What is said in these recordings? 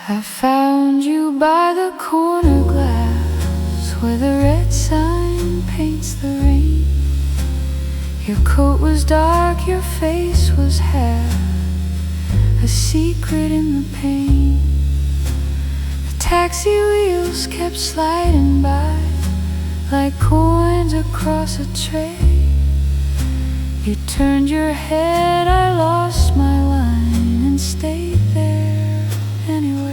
I found you by the corner glass where the red sign paints the rain. Your coat was dark, your face was half a secret in the pain. The taxi wheels kept sliding by like coins across a tray. You turned your head, I lost my line and stayed there anyway.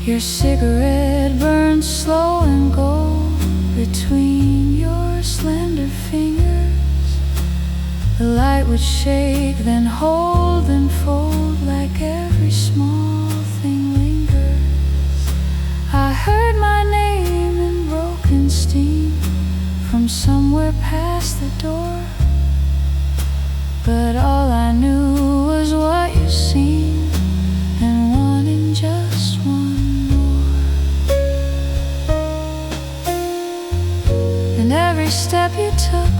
Your cigarette burned slow and gold between your slender fingers. The light would shake, then hold, then fold, like every small thing lingers. I heard my name in broken steam from somewhere past the door, but all I knew was what you seemed, and wanting just one more. And every step you took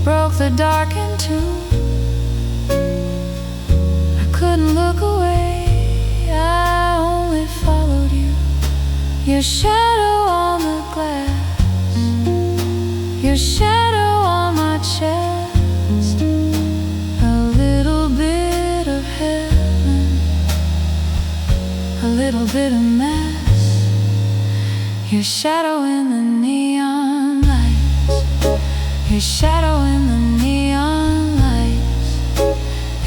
broke the dark in two. I couldn't look away, I only followed you. Your shadow on the glass, your shadow on my chest, a little bit of heaven, a little bit of mess. Your shadow in the neon lights, your shadow in the neon lights.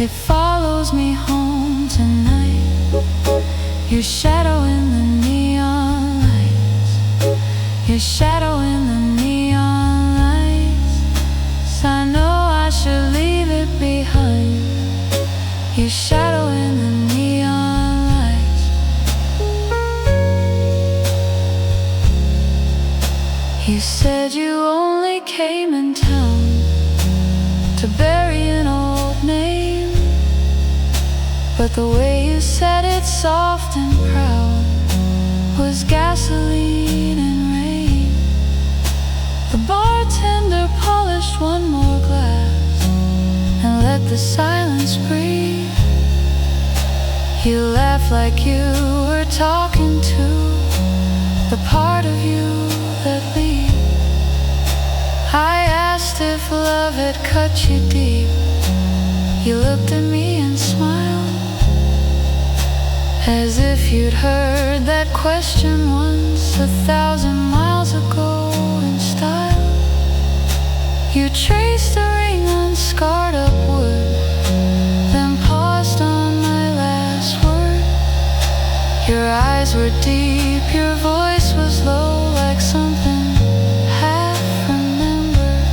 It follows me home tonight. Your shadow in the neon lights, your shadow in the neon lights. I know I should leave it behind. Your shadow in the neon lights. You said you only came in town to bury an old name, but the way you said it, soft and proud, was gasoline and rain. The bartender polished one more glass and let the silence breathe. You laughed like you were talking to the part of you that leaves. I asked if love had cut you deep. You looked at me and smiled, as if you'd heard that question once 1,000 miles ago in style. You traced a ring on scarred up wood, then paused on my last word. Your eyes were deep, your voice was low, like something half remembered.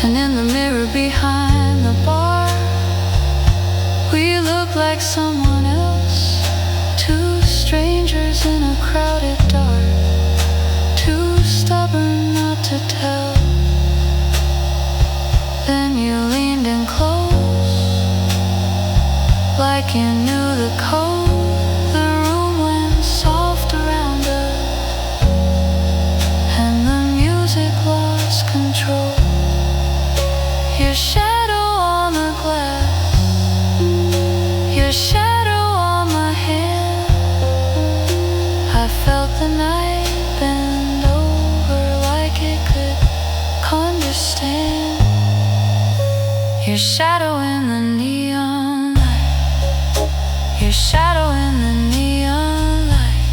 And in the mirror behind the bar, we looked like someone else, two strangers in a crowded dark, too stubborn not to tell. Then you leaned in close, like you knew the code. The room went soft around us, and the music lost control. Your shadow on the glass, your shadow on my hand. I felt the night bend over like it could understand. Your shadow in the neon light, your shadow in the neon light.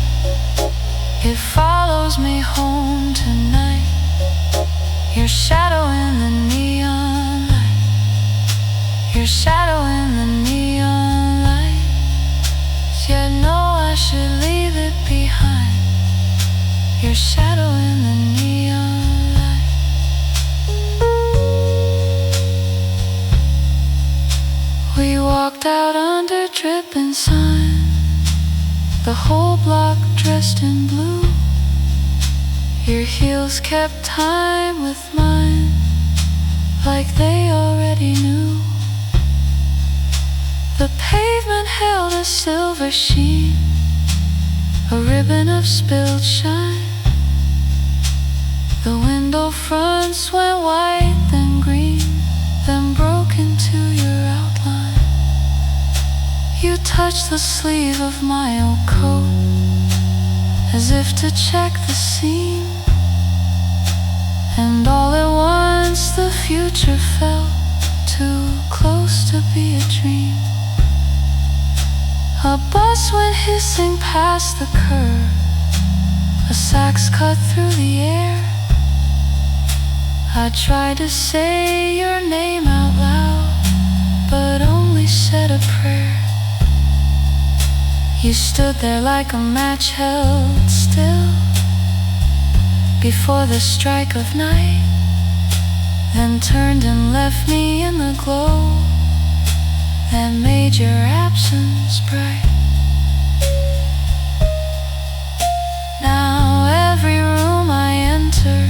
It follows me home tonight. Your shadow in the neon light, your shadow in the neon light. Yeah, I know I should leave it behind. Your shadow in the neon light. We walked out under dripping sun, the whole block dressed in blue. Your heels kept time with mine, like they already knew. The pavement held a silver sheen, a ribbon of spilled shine. The window fronts went white, then green, then broke into your outline. You touched the sleeve of my old coat, as if to check the seam. And all at once the future felt too close to be a dream. A bus went hissing past the curve, a sax cut through the air. I tried to say your name out loud, but only said a prayer. You stood there like a match held still before the strike of night, then turned and left me in the glow that made your absence bright. Now every room I enter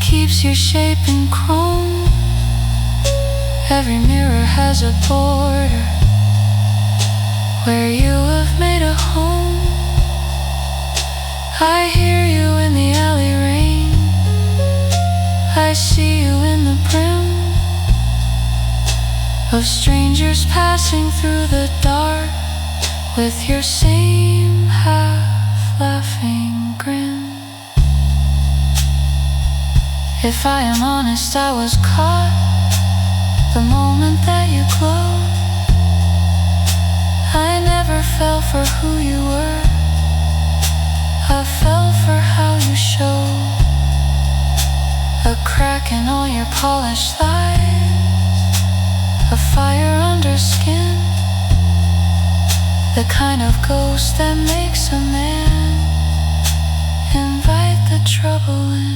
keeps your shape in chrome. Every mirror has a border where you have made a home. I hear you in the alley rain, I see you in the brim of strangers passing through the dark with your same half-laughing grin. If I am honest, I was caught the moment that you glowed. I never fell for who you were, I fell for how you showed. A crack in all your polished thighs, a fire under skin, the kind of ghost that makes a man invite the trouble in.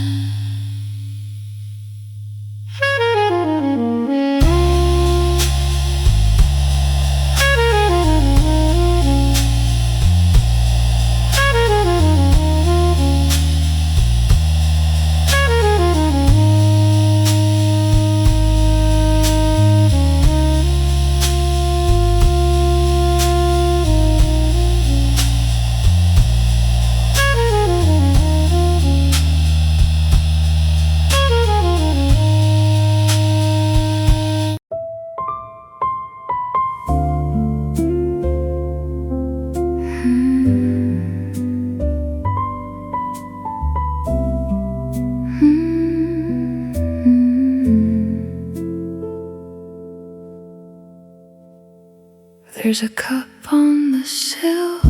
There's a cup on the sill,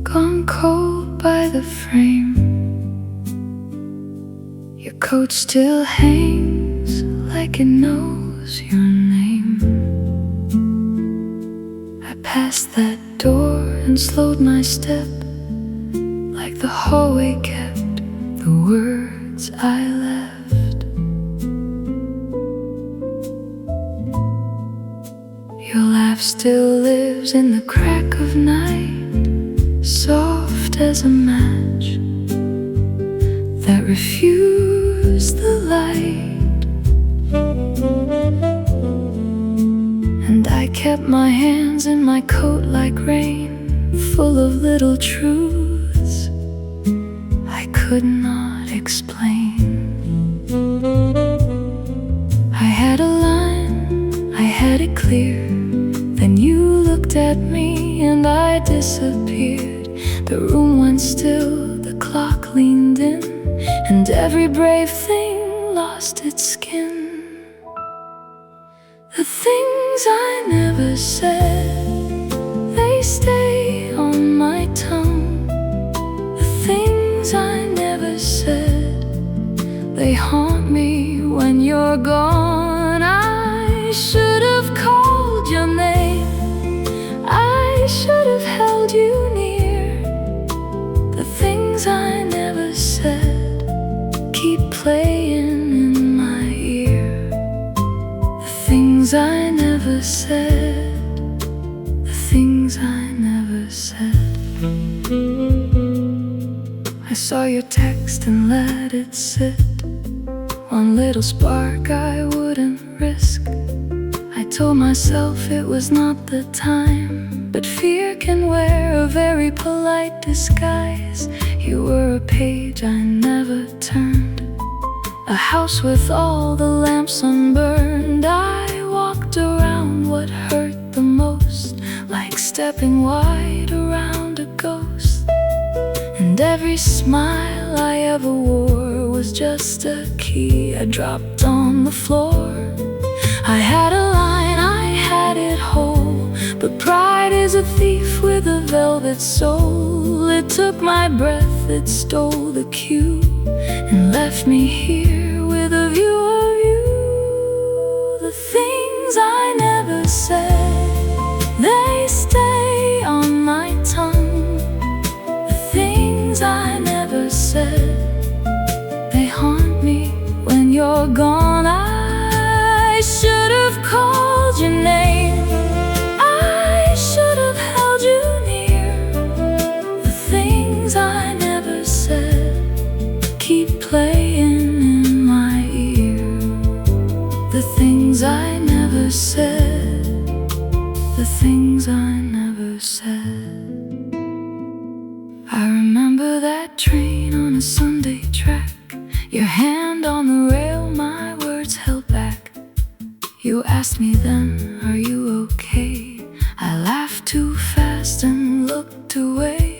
gone cold by the frame. Your coat still hangs like it knows your name. I passed that door and slowed my step, like the hallway kept the words I left. Your laugh still lives in the crack of night, soft as a match that refused the light. And I kept my hands in my coat like rain, full of little truths I could not explain. I had a line, I had it clear. Then you looked at me and I disappeared. The room went still, the clock leaned in, and every brave thing lost its skin. The things I never said, they stay on my tongue. The things I never said, they haunt me when you're gone. I should have called your name, I should have held you near. The things I never said keep playing in my ear. The things I never said, the things I never said. I saw your text and let it sit, one little spark I wouldn't risk. I told myself it was not the time, but fear can wear a very polite disguise. You were a page I never turned, a house with all the lamps unburned. I walked around what hurt the most. stepping wide around a ghost, and every smile I ever wore was just a key I dropped on the floor. I had a line, I had it whole, but pride is a thief with a velvet soul. It took my breath, it stole the cue, and left me here with a view of you. The things I never said, they stay on my tongue. The things I never said, they haunt me when you're gone. I should have called your name, I should have held you near. The things I never said keep playing in my ear. The things I never said, the things I never said. I remember that train on a Sunday track, your hand on the rail, my words held back. You asked me then, are you okay? I laughed too fast and looked away.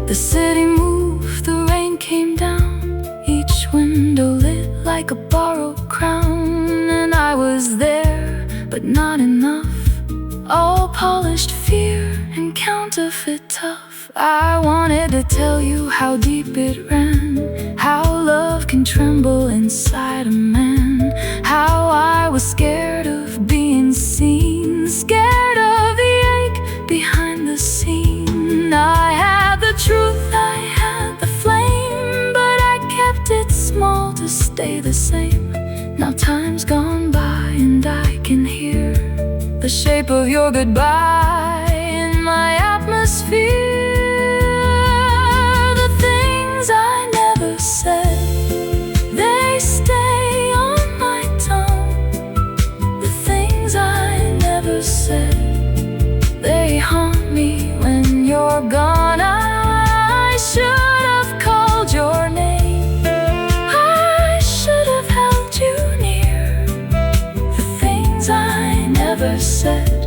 The city moved, the rain came down, each window lit like a borrowed crown. And I was there, but not enough, all polished fear and counterfeit tough. I wanted to tell you how deep it ran, how love can tremble inside a man, how I was scared of being seen, scared of the ache behind the scene. I had the truth, I had the flame, but I kept it small to stay the same. Now time's gone by and I can hear the shape of your goodbye in my atmosphere. The things I never said, they stay on my tongue. The things I never said, they haunt me when you're gone. I should have called your name, I should have held you near. The things I never said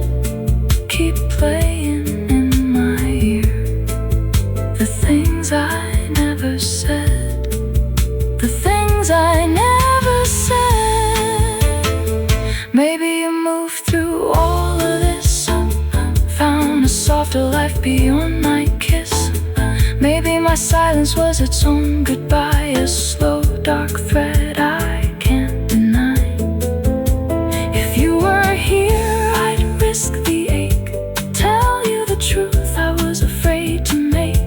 keep playing in my ear. The things I never said, the things I never said. Maybe you moved through all of this, found a softer life beyond my kiss. Maybe my silence was its own goodbye, a slow dark thread I can't deny. If you were here, I'd risk the ache, tell you the truth I was afraid to make.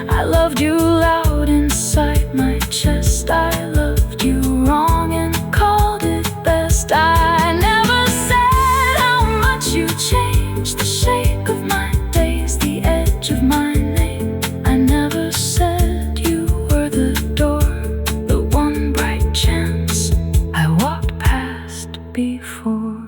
I loved you loud inside my chest, I loved you wrong and called it best. I never said how much you changed, the shape of my days, the edge of my name. I never said you were the door, the one bright chance I walked past before.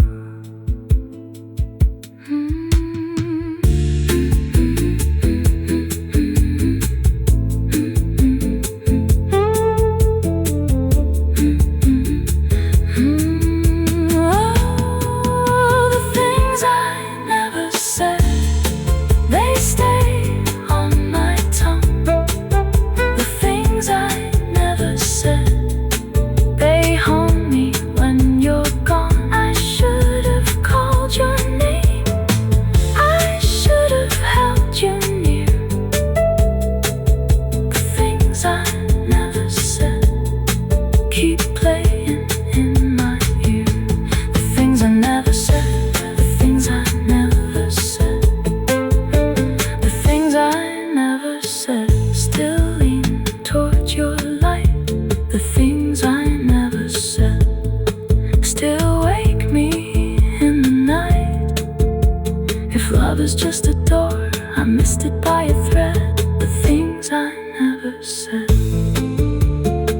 Love is just a door, I missed it by a thread. The things I never said,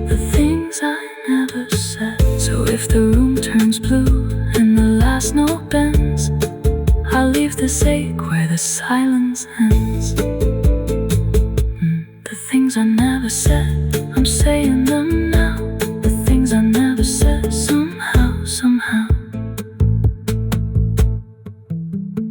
the things I never said. So if the room turns blue and the last note bends, I'll leave this ache where the silence ends. The things I never said, I'm saying them now. The things I never said, somehow.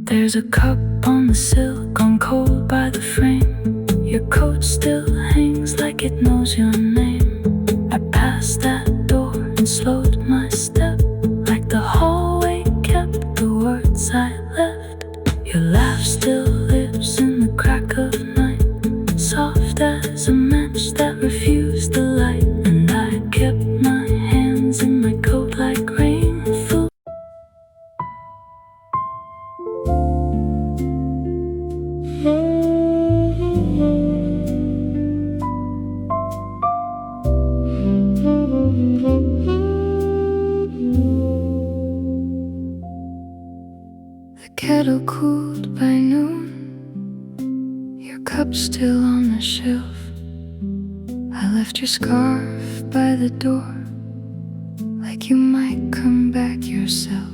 There's a cup up on the sill, gone cold by the frame. Your coat still hangs like it knows your name. I passed that door and slowed my step, like the hallway kept the words I left. Your laugh still lives in the crack of night, soft as a match that refused the light. And I kept my hands in my coat like rain full. The kettle cooled by noon, your cup still on the shelf. I left your scarf by the door, like you might come back yourself.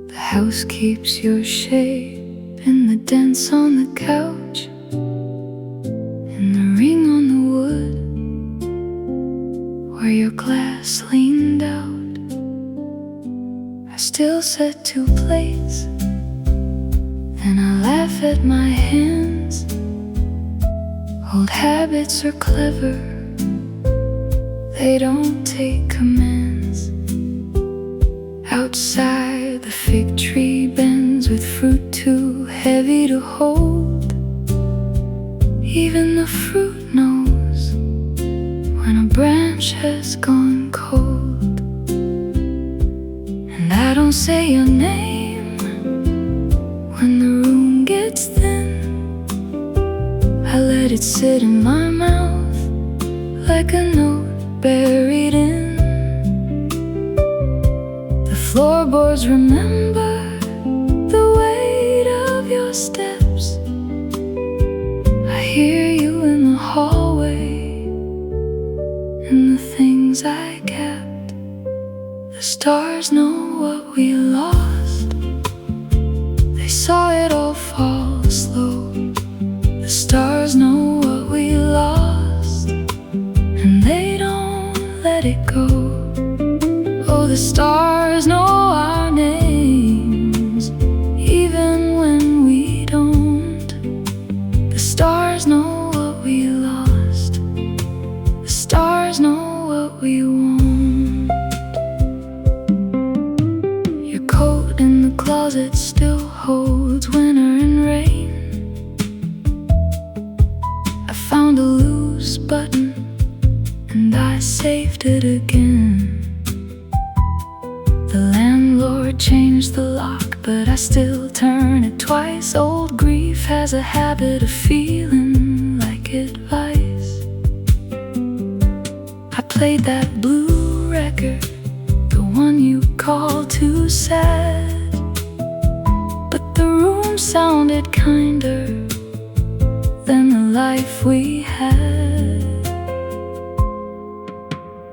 The house keeps your shape in the dents on the couch, in the ring on the wood, where your glass leaned out. I still set 2 plates, and I laugh at my hands. Old habits are clever, they don't take commands. Outside, the fig tree bends with fruit too heavy to hold. Even the fruit knows when a branch has gone cold. And I don't say your name when the room gets thin. I let it sit in my mouth like a note buried in. The floorboards remember the weight of your steps. I hear you in the hallway, and the things I kept. The stars know what we lost, they saw it all fall slow. The stars know what we lost, and they don't let it go. Oh, the stars know our names, even when we don't. The stars know what we lost, the stars know what we want. Your coat in the closet still holds winter and rain. I found a loose button, and I saved it again. The landlord changed the lock, but I still turn it twice. Old grief has a habit of feeling like advice. I played that blue record, the one you call too sad, but the room sounded kinder than the life we had.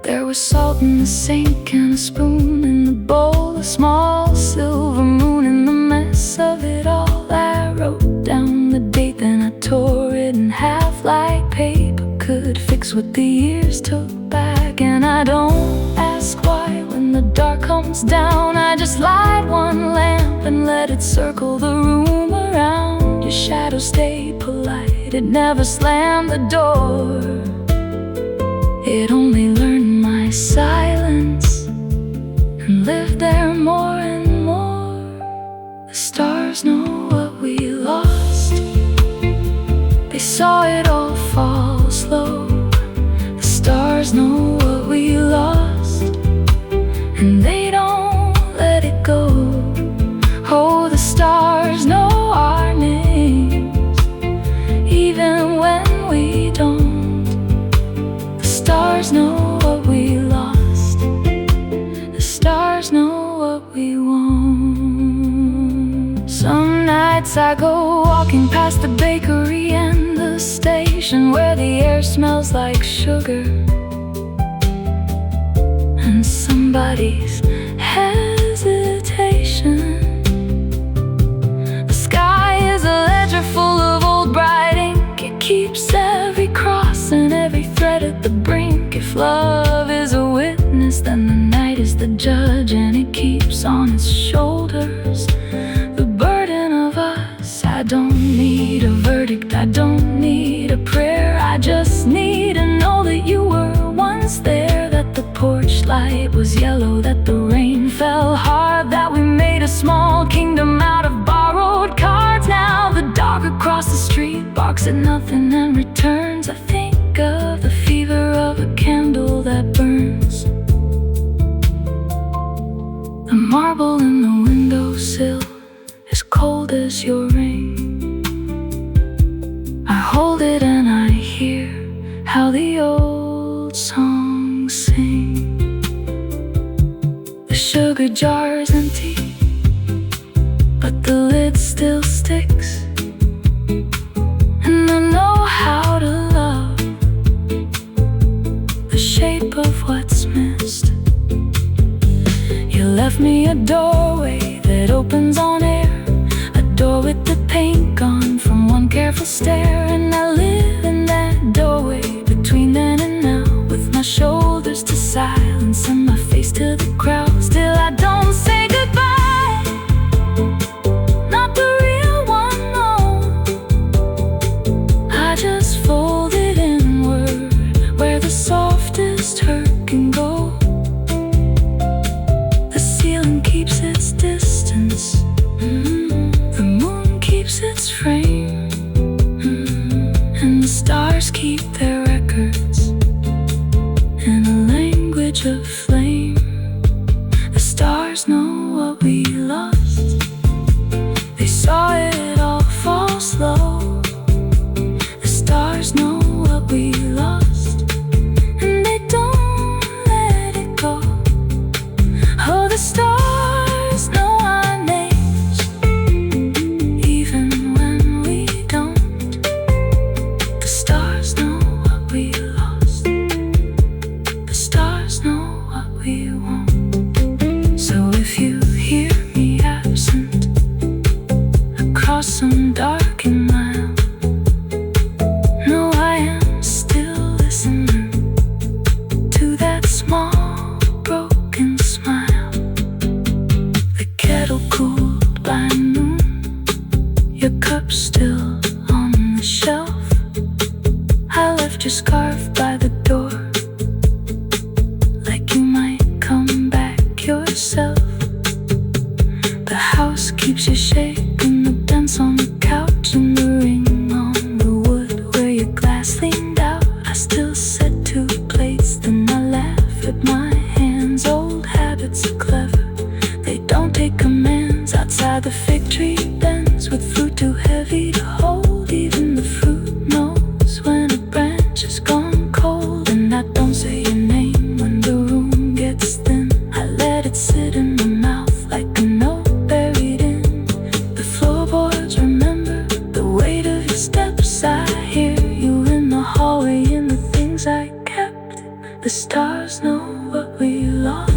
There was salt in the sink and a spoon in the bowl, a small silver moon in the mess of it all. I wrote down the date, then I tore it in half like paper could fix what the years took back. And I don't ask why when the dark comes down. I just light one lamp and let it circle the room around. Your shadow stayed polite, it never slammed the door. It only learned my silence and lived there more and more. The stars know what we lost, they saw it all fall slow. The stars know what we lost, and they don't let it go. Oh, the stars know our names, even when we don't. The stars know what we lost, the stars know what we want. Some nights I go walking past the bakery and the station, where the air smells like sugar and somebody's hesitation. The sky is a ledger full of old bright ink. It keeps every cross and every thread at the brink. If love is a witness, then the night is the judge, and it keeps on its shoulders the burden of flashlight was yellow, that the rain fell hard, that we made a small kingdom out of borrowed cards. Now the dog across the street barks at nothing and returns. I think of the fever of a candle that burns, the marble in the windowsill as cold as your ring. I hold it and I hear how the old songs sing. The sugar jar is empty, but the lid still sticks. And I know how to love the shape of what's missed. You left me a doorway that opens on air, a door with the paint gone from one careful stare. And I live in that doorway between then and now, with my shoulders to silence and my face to the crowd. Still I don't say goodbye, not the real one, no. I just fold it inward where the softest hurt can go. The ceiling keeps its distance, the moon keeps its frame, and the stars keep their records in a language of flame. The stars know what we lost, they saw it all fall slow. The stars know what we lost, and they don't let it go. Oh, the stars know our names, even when we don't. The stars know what we lost, the stars know what we want. So if you hear me absent across some dark and mile, know I am still listening to that small broken smile. The kettle cooled by noon, your cup still on the shelf. I left your scarf by the door, like you might come back yourself. The house keeps you shaking, the dents on the couch and the ring on the wood where your glass leaned out. I still set 2 plates, then I laugh at my hands. Old habits are clever, they don't take commands. Outside the fig tree bends with fruit too heavy to hold. Even the fruit knows when a branch has gone cold. And I don't say your name when the room gets thin, I let it sit in my mouth like a note buried in the floorboards. Remember the weight of your steps, I hear you in the hallway, in the things I kept. The stars know what we lost.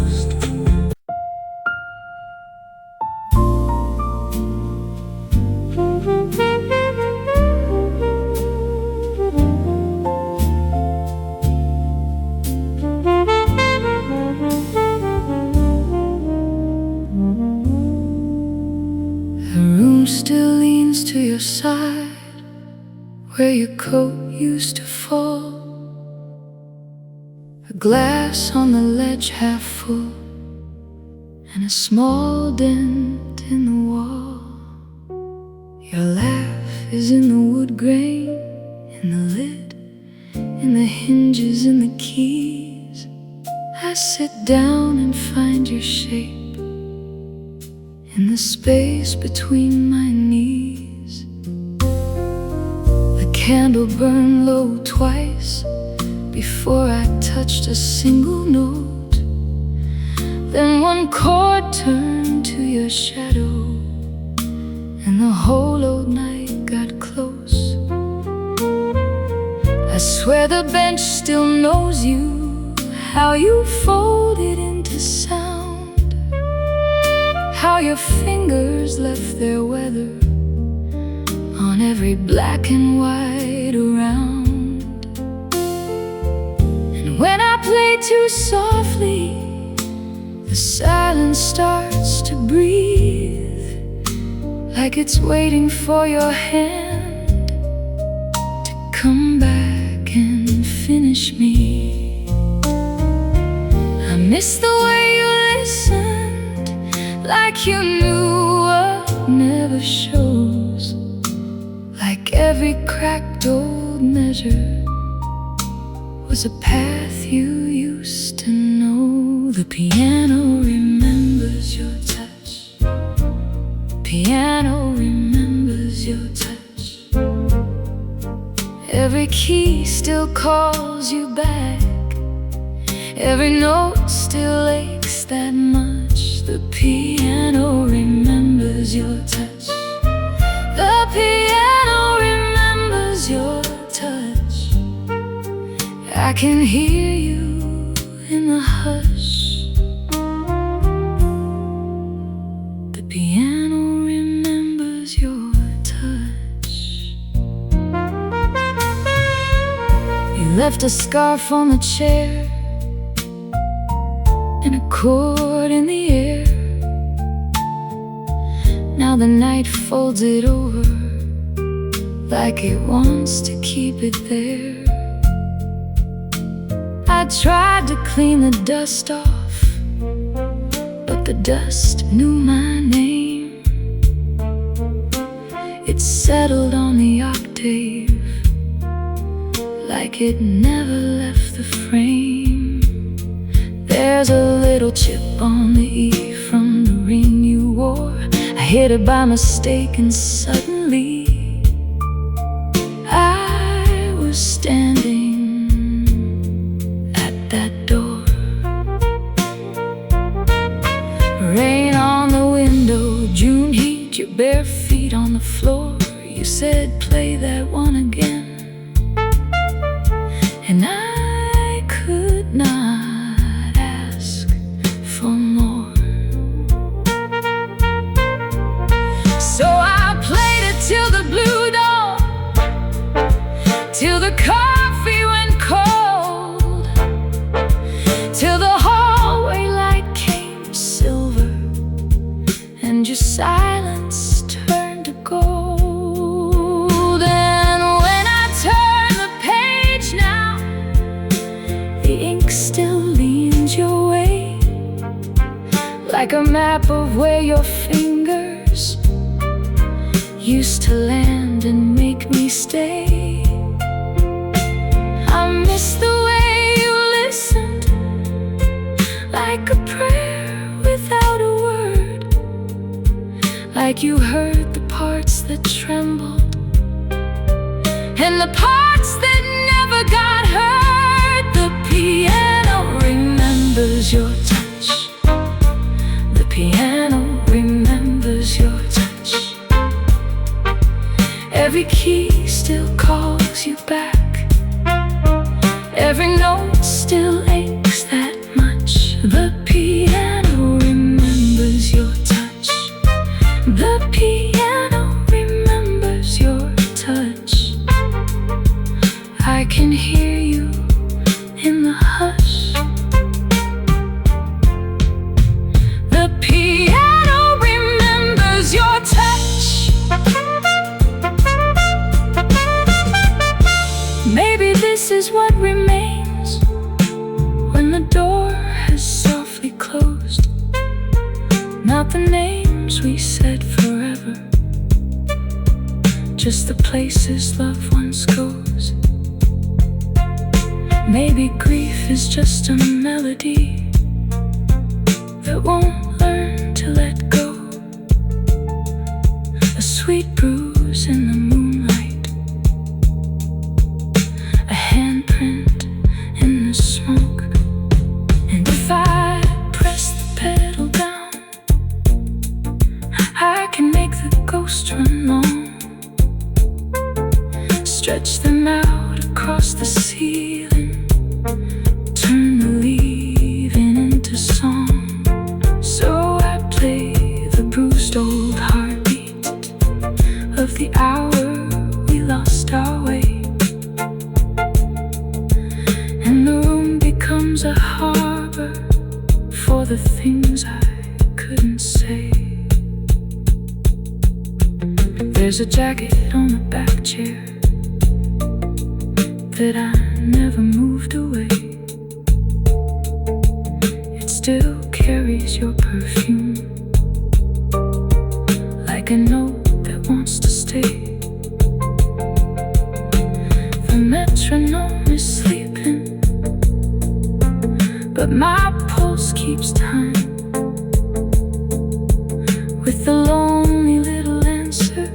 The room still leans to your side, where your coat used to fall. A glass on the ledge half full, and a small dent in the wall. Your laugh is in the wood grain, in the lid, in the hinges, in the keys. I sit down and find your shape in the space between my knees. The candle burned low twice before I touched a single note. Then one chord turned to your shadow, and the whole old night got close. I swear the bench still knows you, how you fold it into sound, how your fingers left their weather on every black and white around. And when I play too softly, the silence starts to breathe, like it's waiting for your hand to come back and finish me. I miss the way you listened, like you knew what never shows, like every cracked old measure was a path you used to know. The piano remembers your touch. Piano remembers your touch. Every key still calls you back. Every note still aches that much. The piano remembers your touch. The piano remembers your touch. I can hear you in the hush. The piano remembers your touch. You left a scarf on the chair and a chord in the air. Now the night folds it over like it wants to keep it there. I tried to clean the dust off, but the dust knew my name. It settled on the octave like it never left the frame. There's a little chip on the E from the ring you wore. I hit it by mistake and suddenly I was standing at that door. Rain on the window, June heat, your bare feet on the floor. You said play that one again, and I could not ask for more. So I played it till the blue dawn, till the coffee went cold, till the hallway light came silver and your silence turned to gold. And when I turn the page now, the ink still leans your way, like a map of where your fingers used to land and make me stay. I miss the way you listened, like a prayer without a word, like you heard the parts that trembled and the parts that never got heard. The piano remembers your touch. The piano remembers your touch. Every key still calls you back. Every note still aches that much. The piano remembers your touch. The piano remembers your touch. I can hear you in the hush. The piano remembers your touch. Maybe this is what remains when the door has softly closed. Not the names we said forever, just the places love once goes. Maybe grief is just a melody that won't learn to let go. A sweet bruise in the moonlight, a handprint in the smoke. And if I press the pedal down, I can make the ghost run long, stretch them out across the ceiling, turn the leaving into song. So I play the bruised old heartbeat of the hour we lost our way, and the room becomes a harbor for the things I couldn't say. There's a jacket on the back chair that I never moved away. still carries your perfume, like a note that wants to stay. The metronome is sleeping, but my pulse keeps time with the lonely little answer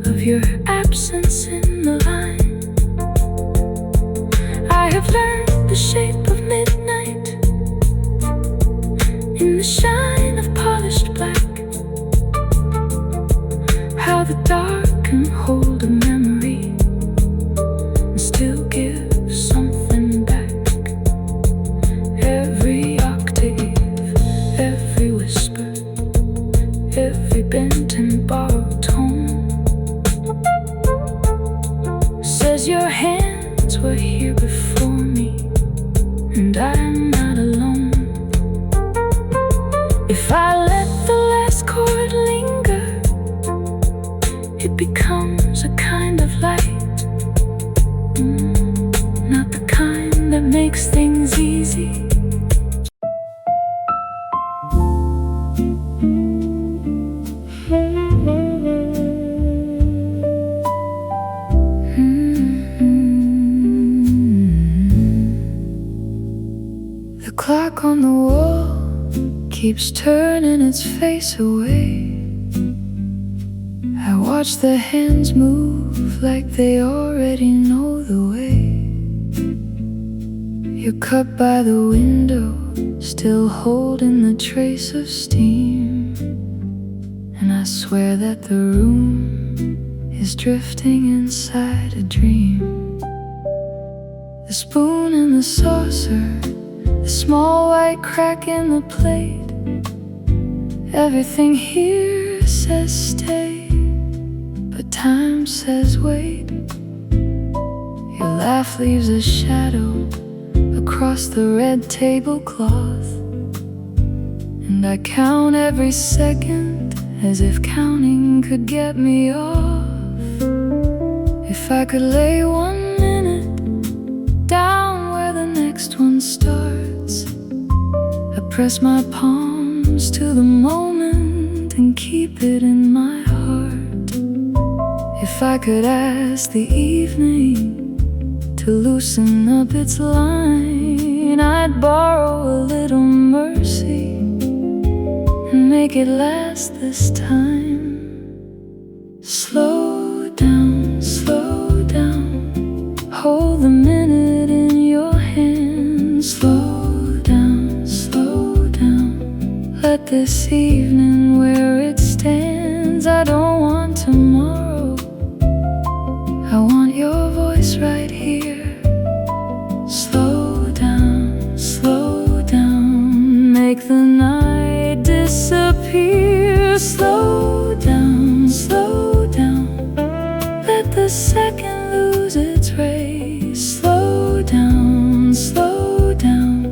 of your absence in the line. I have learned the shape of midnight in the shine of polished black, how the dark can hold a memory and still give something back. Every octave, every whisper, every bent and borrowed tone says your hands were here before me, and I'm not alone. If I let the last chord linger, it becomes a kind of light, not the kind that makes things easy. The clock on the wall keeps turning its face away. I watch the hands move like they already know the way. Your cup by the window, still holding the trace of steam, and I swear that the room is drifting inside a dream. The spoon and the saucer, the small white crack in the plate, everything here says stay, but time says wait. Your laugh leaves a shadow across the red tablecloth, and I count every second as if counting could get me off. If I could lay 1 minute down where the next one starts, I press my palms to the moment and keep it in my heart. If I could ask the evening to loosen up its line, I'd borrow a little mercy and make it last this time. Slow down, hold the minute in your hand. Slow down, let this evening where it stands. I don't want tomorrow, I want your voice right here. Slow down, make the night disappear. Slow down, let the second lose its race. Slow down,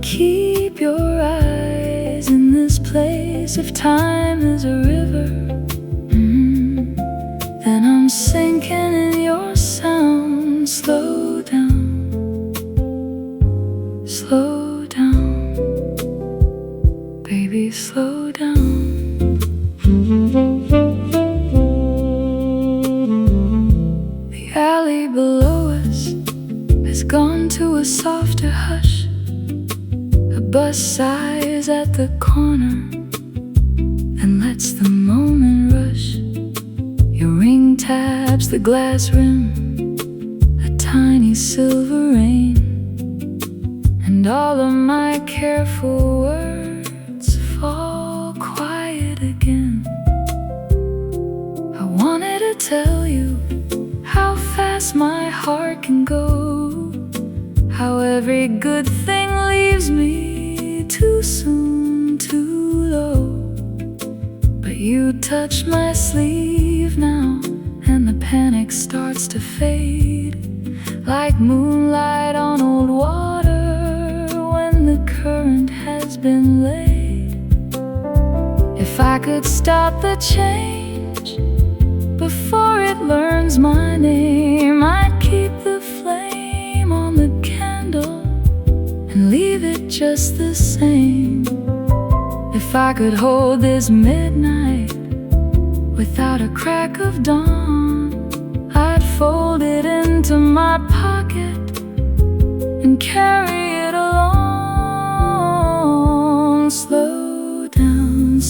keep your eyes in this place. If time is a river, then I'm sinking in your sound. Slow down, baby, slow down. The alley below us has gone to a softer hush. A bus sighs at the corner and lets the moment rush. Your ring taps the glass rim, a tiny silver rain, and all of my careful words fall quiet again. I wanted to tell you how fast my heart can go, how every good thing leaves me too soon, too low. But you touch my sleeve now, and the panic starts to fade, like moonlight on old water when the current has been laid. If I could stop the change before it learns my name, I'd keep the flame on the candle and and leave it just the same. If I could hold this midnight without a crack of dawn, I'd fold it into my pocket and carry it along. Slow down,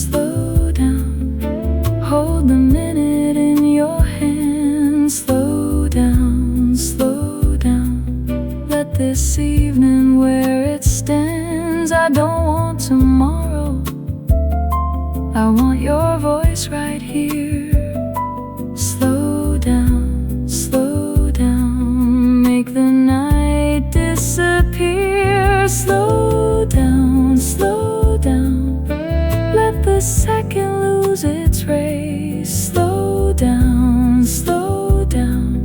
hold the minute in your hand. Slow down, let this evening where it stands. I don't want tomorrow, I want your voice right here. Slow down, make the night disappear. Slow down, let the second lose its race. Slow down,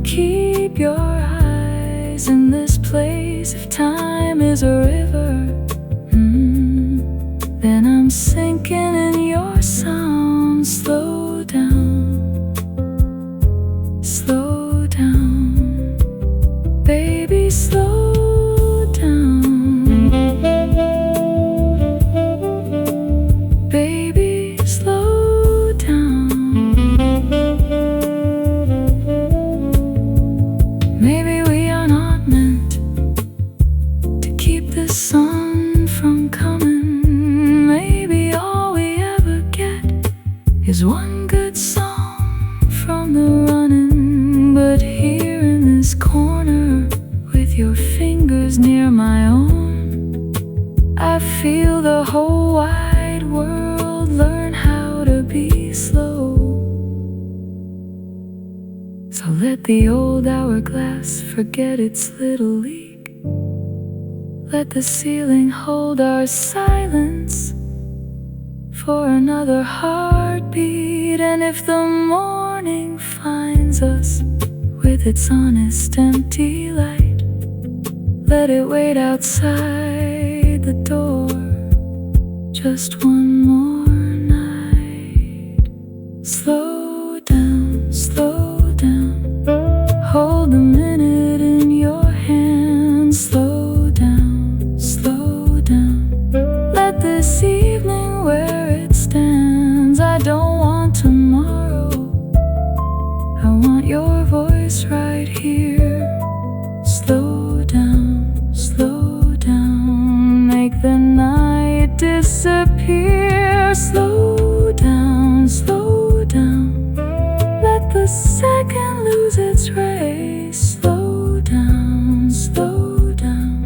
keep your eyes in this place. If time is a river, then I'm sinking in your sound. Slow down, baby, slow down. Baby, slow down. Maybe we are not meant to keep the sun from coming. Maybe all we ever get is one good song from the running. But here in this corner, with your fingers near my own, I feel the whole wide world learn how to be slow. So let the old hourglass forget its little leak. Let the ceiling hold our silence for another heartbeat. And if the morning finds us with its honest empty light, let it wait outside the door just one more night. Slow down, hold the minute in your hand. Slow down, let this evening where it stands. I don't want tomorrow, I want your voice right here. Slow down, make the night disappear. Slow down, let the second lose its race. Slow down,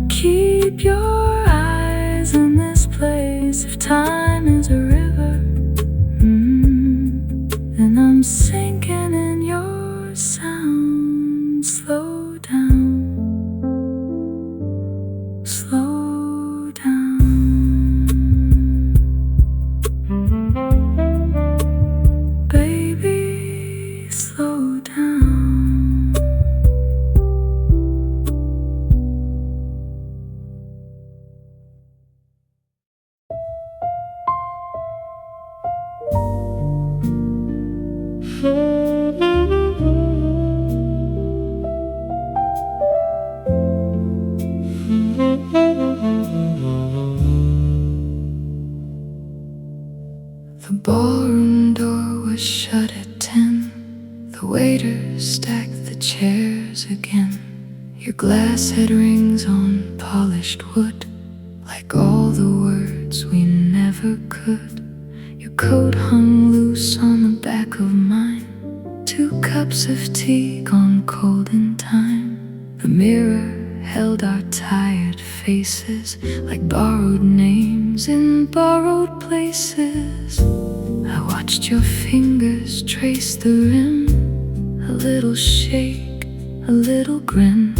keep your eyes in this place. If time is a river, then I'm sinking in your sound. Slow down, baby, slow down. The ballroom door was shut at 10. The waiter stacked the chairs again. Your glass had rings on polished wood, like all the words we never could. Your coat hung loose on the back of mine. 2 cups of tea gone cold in time. The mirror held our tired faces like borrowed names in borrowed places. I watched your fingers trace the rim, a little shake, a little grin.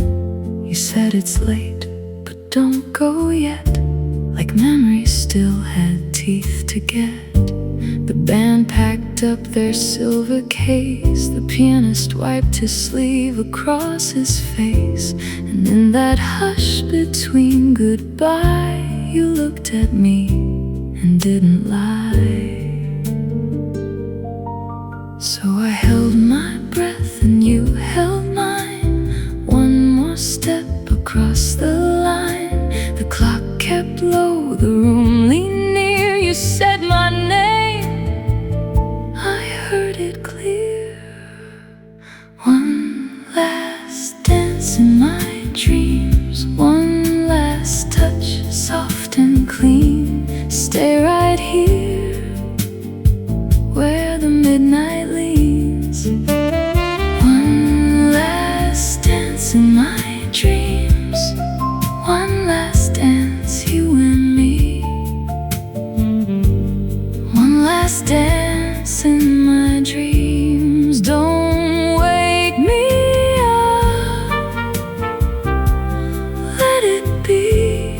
You said it's late, but don't go yet, like memories still had teeth to get. The band packed up their silver case. The pianist wiped his sleeve across his face. And in that hush between goodbye, you looked at me and didn't lie. So I held my breath and you held mine. One more step across the line. The clock last dance in my dreams. Don't wake me up, let it be.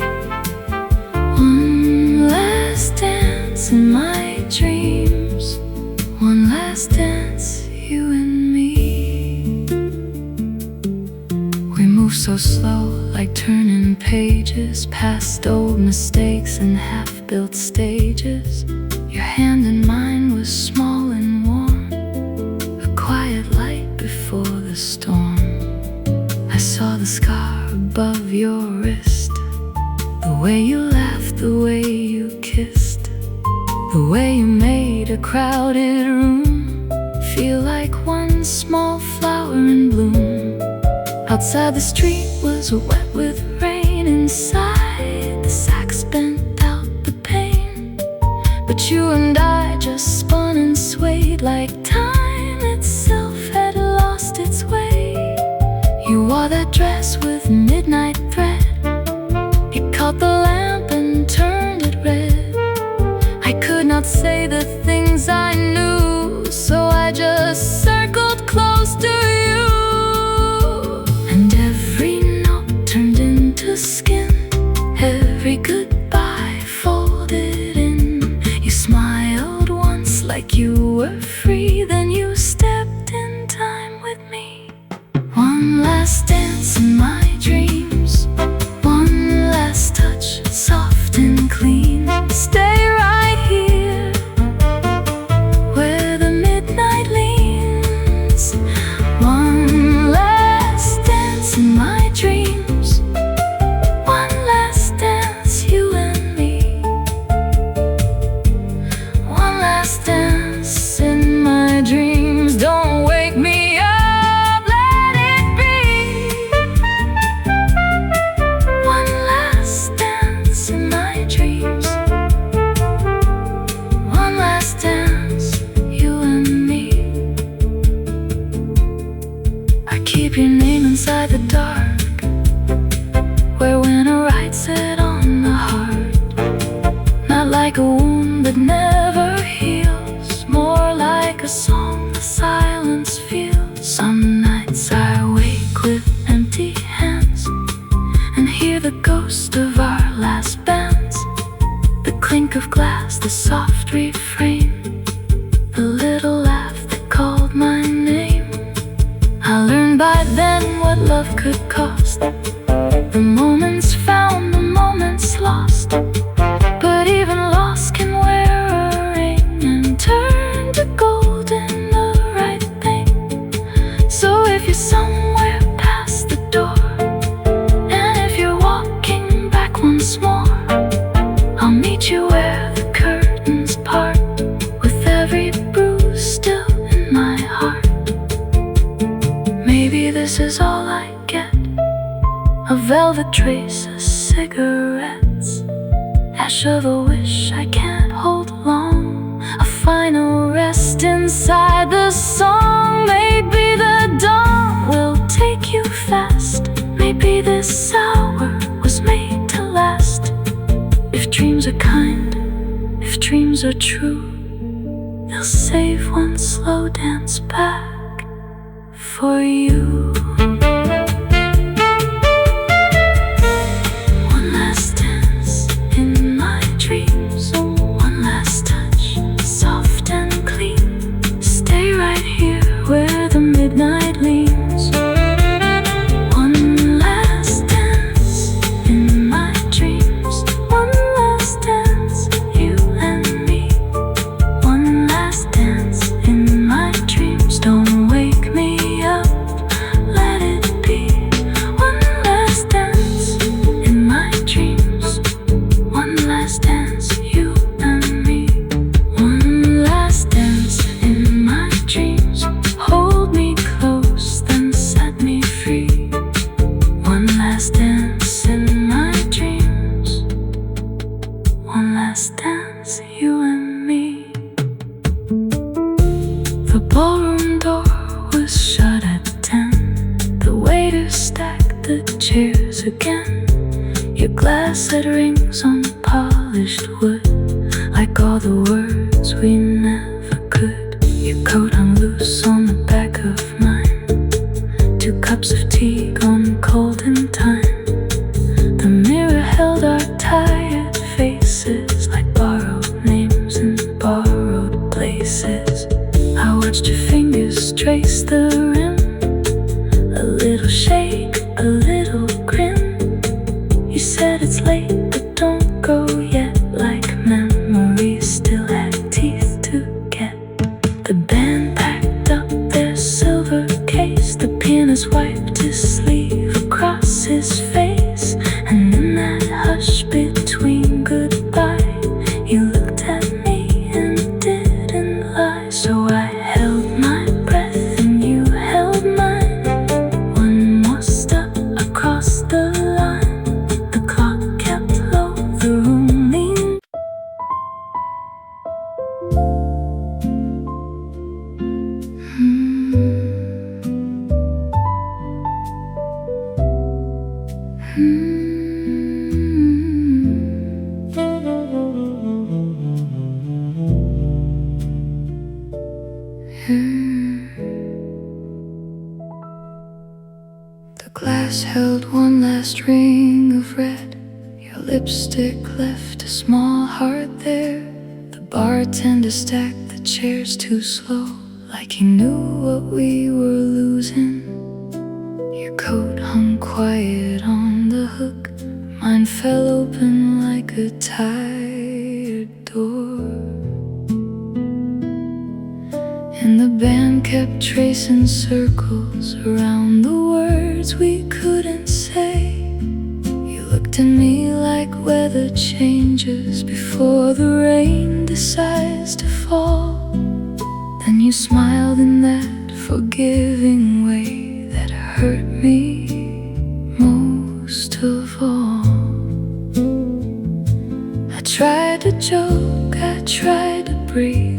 One last dance in my dreams. One last dance, you and me. We move so slow, like turning pages, past old mistakes and half-built stages. Your hand in mine was small and warm, a quiet light before the storm. I saw the scar above your wrist, the way you laughed, the way you kissed, the way you made a crowded room feel like one small flower in bloom. Outside the street was wet with rain. Inside the sax bent out the pain. But you and I just spun and swayed like time itself had lost its way. You wore that dress with midnight thread. It caught the lamp and turned it red. I could not say the things I knew, so I just circled close to you. And every note turned into skin, every goodbye folded in. You smiled once like you were free, then you stepped in time with me. One last dance in my dreams, one last touch, soft and clean. Stay right here where the midnight leans. One last dance in my dreams. One last dance, you and me. One last dance in my dreams. Don't wake me up, let it be. One last dance in my dreams. One last dance, you and me. I keep your name inside the dark, where winter writes it on the heart. Not like a wound that never heals, more like a song the silence feels. Some nights I wake with empty hands and hear the ghost of our last bands. The clink of glass, the soft refrain, the little laugh that called my name. I learned by then what love could cost. The moments found, the moments lost. But even lost can wear a ring and turn to gold in the right thing. So if you're somewhere past the door, and if you're walking back once more, I'll meet you where the curtains part, with every bruise still in my heart. Maybe this is all I get, a velvet trace of cigarettes, ash of a wish I can't hold long, a final rest inside the song. Maybe the dawn will take you fast. Maybe this hour was made to last. If dreams are kind, if dreams are true, they'll save one slow dance back for you. One last dance in my dreams. One last touch, soft and clean. Stay right here where the midnight leans. One last dance in my dreams. One last dance, you and me. One last dance in my dreams. Don't wake me up, let it be. One last dance in my dreams. One last dance, you and me. One last dance in my dreams. Hold me close, then set me free. One last dance in my dreams. One last dance, you and me. The ballroom door was shut at 10. The waiter stacked the chairs again. Your glass had rings on polished wood, like all the words we never watched your fingers trace the rim. A little shake, a little grin. You said it's late, but don't go yet. Like memories still had teeth to get. The band packed up their silver case. The pianist wiped his sleeve across his face. And in that hush between goodbye, you looked at me and didn't lie. So I held my breath and you held mine. One more step across the line. The clock kept low, the room leaned. The glass held one last ring of red. Your lipstick left a small heart there. The bartender stacked the chairs too slow, like he knew what we were losing. Your coat hung quiet on the hook. Mine fell open like a tired door. And the band kept tracing circles around the words we couldn't say. You looked at me like weather changes before the rain decides to fall. Then you smiled in that forgiving way that hurt me most of all. I tried to joke, I tried to breathe,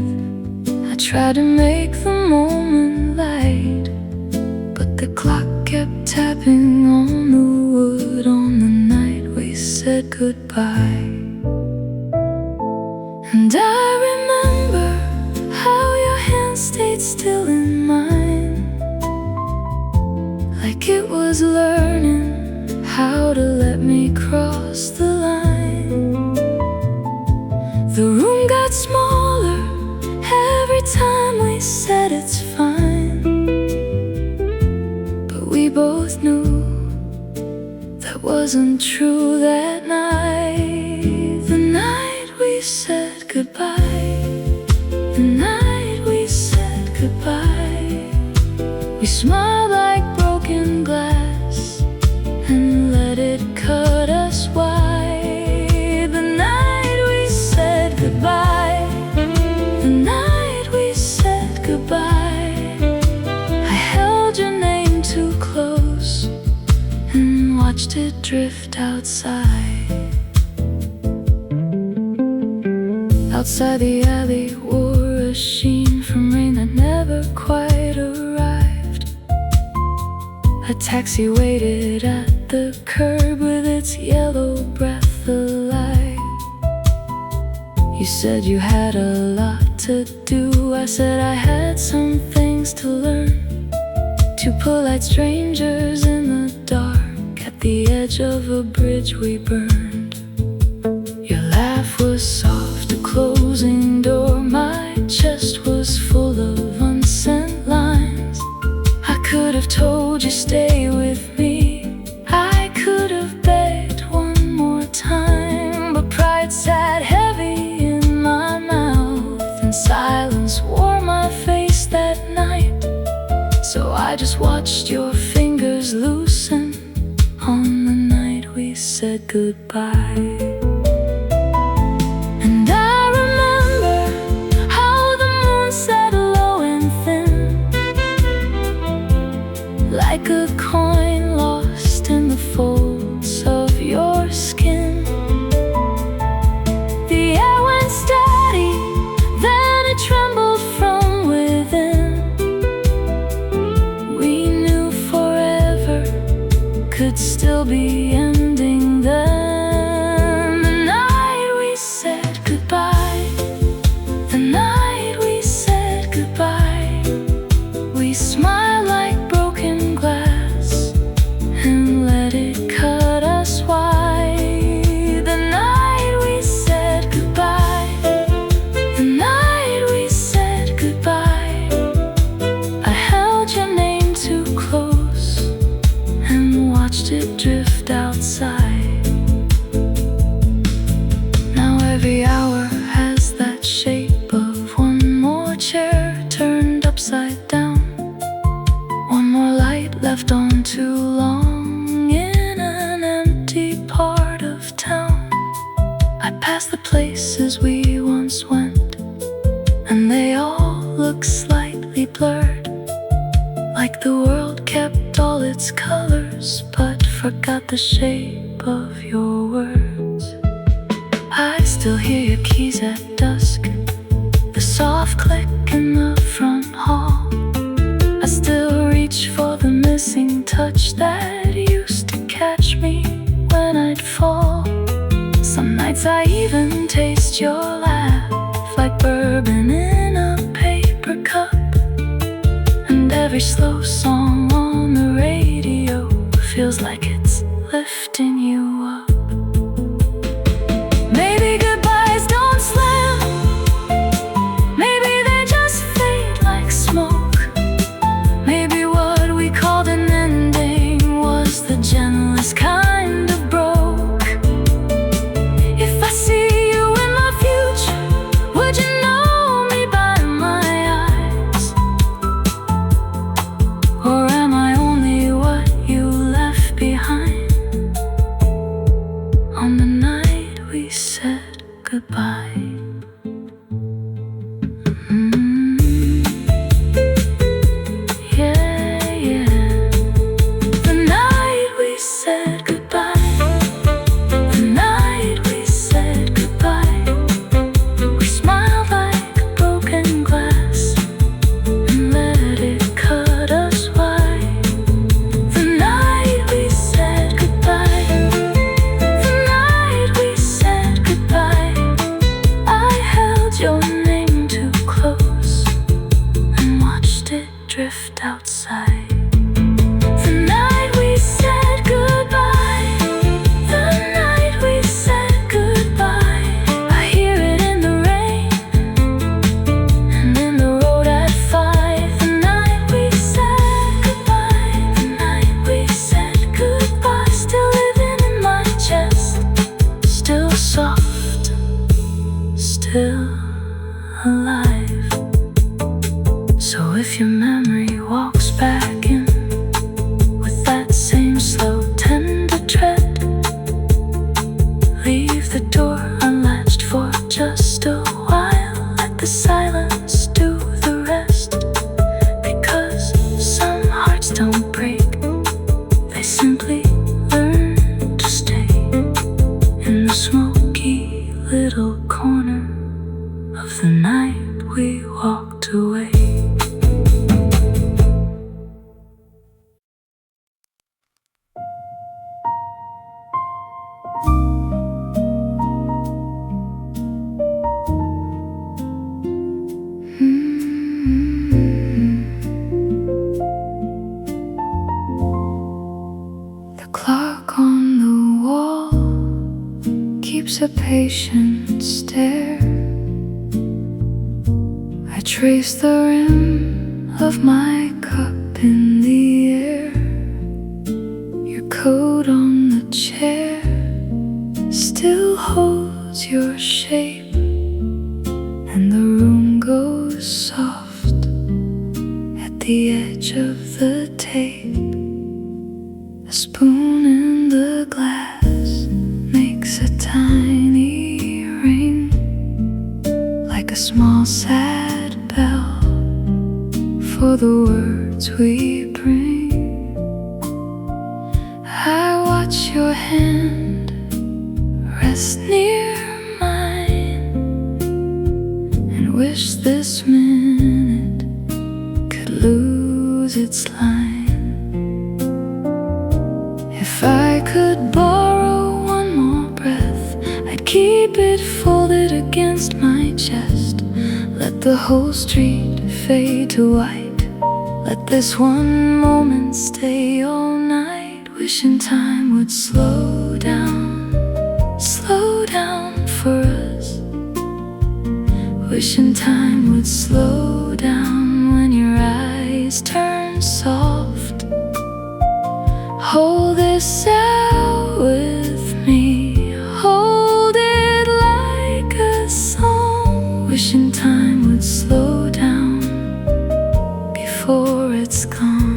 I tried to make the moment light, but the clock kept tapping on the wood on the night we said goodbye. And I remember how your hand stayed still in mine, like it was learning how to let me cross the line. The room got smaller every time we said it's fine, but we both knew that wasn't true that night. The night we said goodbye, the night we said goodbye. We smiled like broken glass and let it cut us wide. The night we said goodbye, the night we said goodbye. I held your name too close and watched it drift outside. Outside the alley wore a sheen from rain that never quite arrived. A taxi waited at the curb with its yellow breath alive. You said you had a lot to do. I said I had some things to learn. Two polite strangers in the dark at the edge of a bridge we burned. Your laugh was soft, a closing door. My chest was full of unsent lines. I could have told you stay with me, I could have begged one more time, but pride sat heavy in my mouth and silence wore my face that night. So I just watched your fingers loosen on the night we said goodbye. And I remember how the moon sat low and thin, like a coin lost in the folds of your skin. The air went steady, then it trembled from within. We knew forever could still be ending then. The night we said goodbye, the night we said goodbye. We smiled like broken glass and let it cut us wide. The night we said goodbye, the night we said goodbye. too long in an empty part of town. I pass the places we once went, and they all look slightly blurred, like the world kept all its colors but forgot the shape of your words. I still hear your keys at dusk, the soft click in the front hall. I still reach for the missing touch that used to catch me when I'd fall. Some nights I even taste your laugh like bourbon in a paper cup. And every slow song on the radio feels like it's lifting you up. Maybe goodbyes don't slam, maybe they just fade like smoke. Maybe what we called an ending was the gentlest kind of broke. If I see you in the future, would you know me by my eyes? Or am I only what you left behind on the night we said goodbye? Drift outside. The night we said goodbye, the night we said goodbye. I hear it in the rain and in the road at 5. The night we said goodbye, the night we said goodbye. Still living in my chest, still soft, still alive. So if your memory walks back in with that same slow, tender tread, leave the door unlatched for just a while. Let the silence do the rest. Because some hearts don't break, they simply learn to stay in the smoky little corner of the night we walked away. A patient stare. I trace the rim of my cup in the air. Your coat on the chair still holds your shape, and the room goes soft at the edge of the tape. A spoon in the glass makes a tiny ring, like a small sad bell for the words we bring. I watch your hand rest near mine and wish this minute could lose its line. If I could borrow one more breath, I'd keep it folded against my chest. Let the whole street fade to white, let this one moment stay all night. Wishing time would slow down for us. Wishing time would slow down when your eyes turn soft. Hold this out with me, hold it like a song. Wishing time would slow down before it's gone.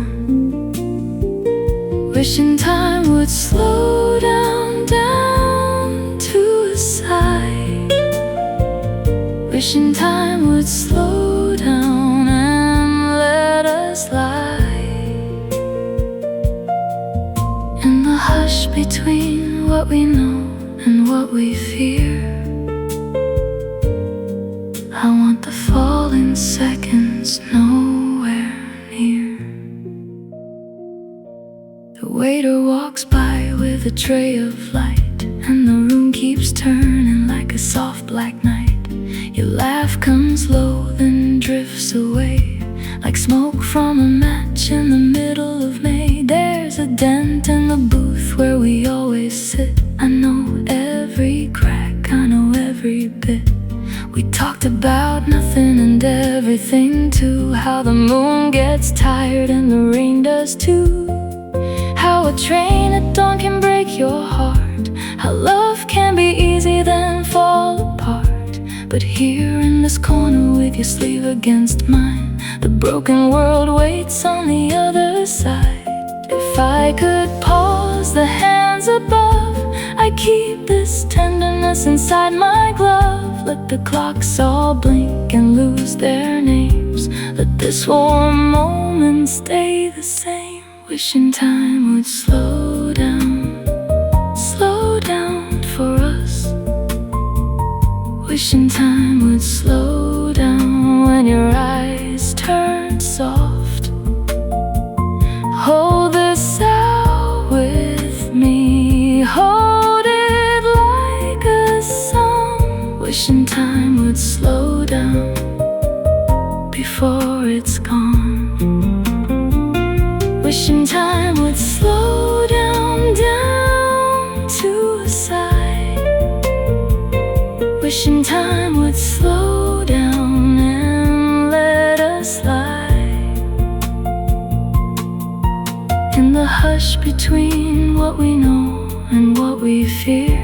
Wishing time would slow down and let us lie in the hush between what we know and what we fear. I want the falling seconds nowhere near. The waiter walks by with a tray of light, and the room keeps turning like a soft black night. Your laugh comes low, then drifts away like smoke from a match in the middle of May. There's a dent in the booth where we always sit. I know every crack, I know every bit. We talked about nothing and everything too. How the moon gets tired and the rain does too. How a train at dawn can break your heart. How love can be easy then fall apart. But here in this corner with your sleeve against mine, the broken world waits on the other side. If I could pause the hands above, I'd keep this tenderness inside my glove. Let the clocks all blink and lose their names. Let this warm moment stay the same. Wishing time would slow down for us. Wishing time would slow down when your eyes turn soft. Hold this out with me, hold it like a song. Wishing time would slow down before it's gone. Wishing time would slow down to a sigh. Wishing time would slow down and let us lie in the hush between what we know and what we fear.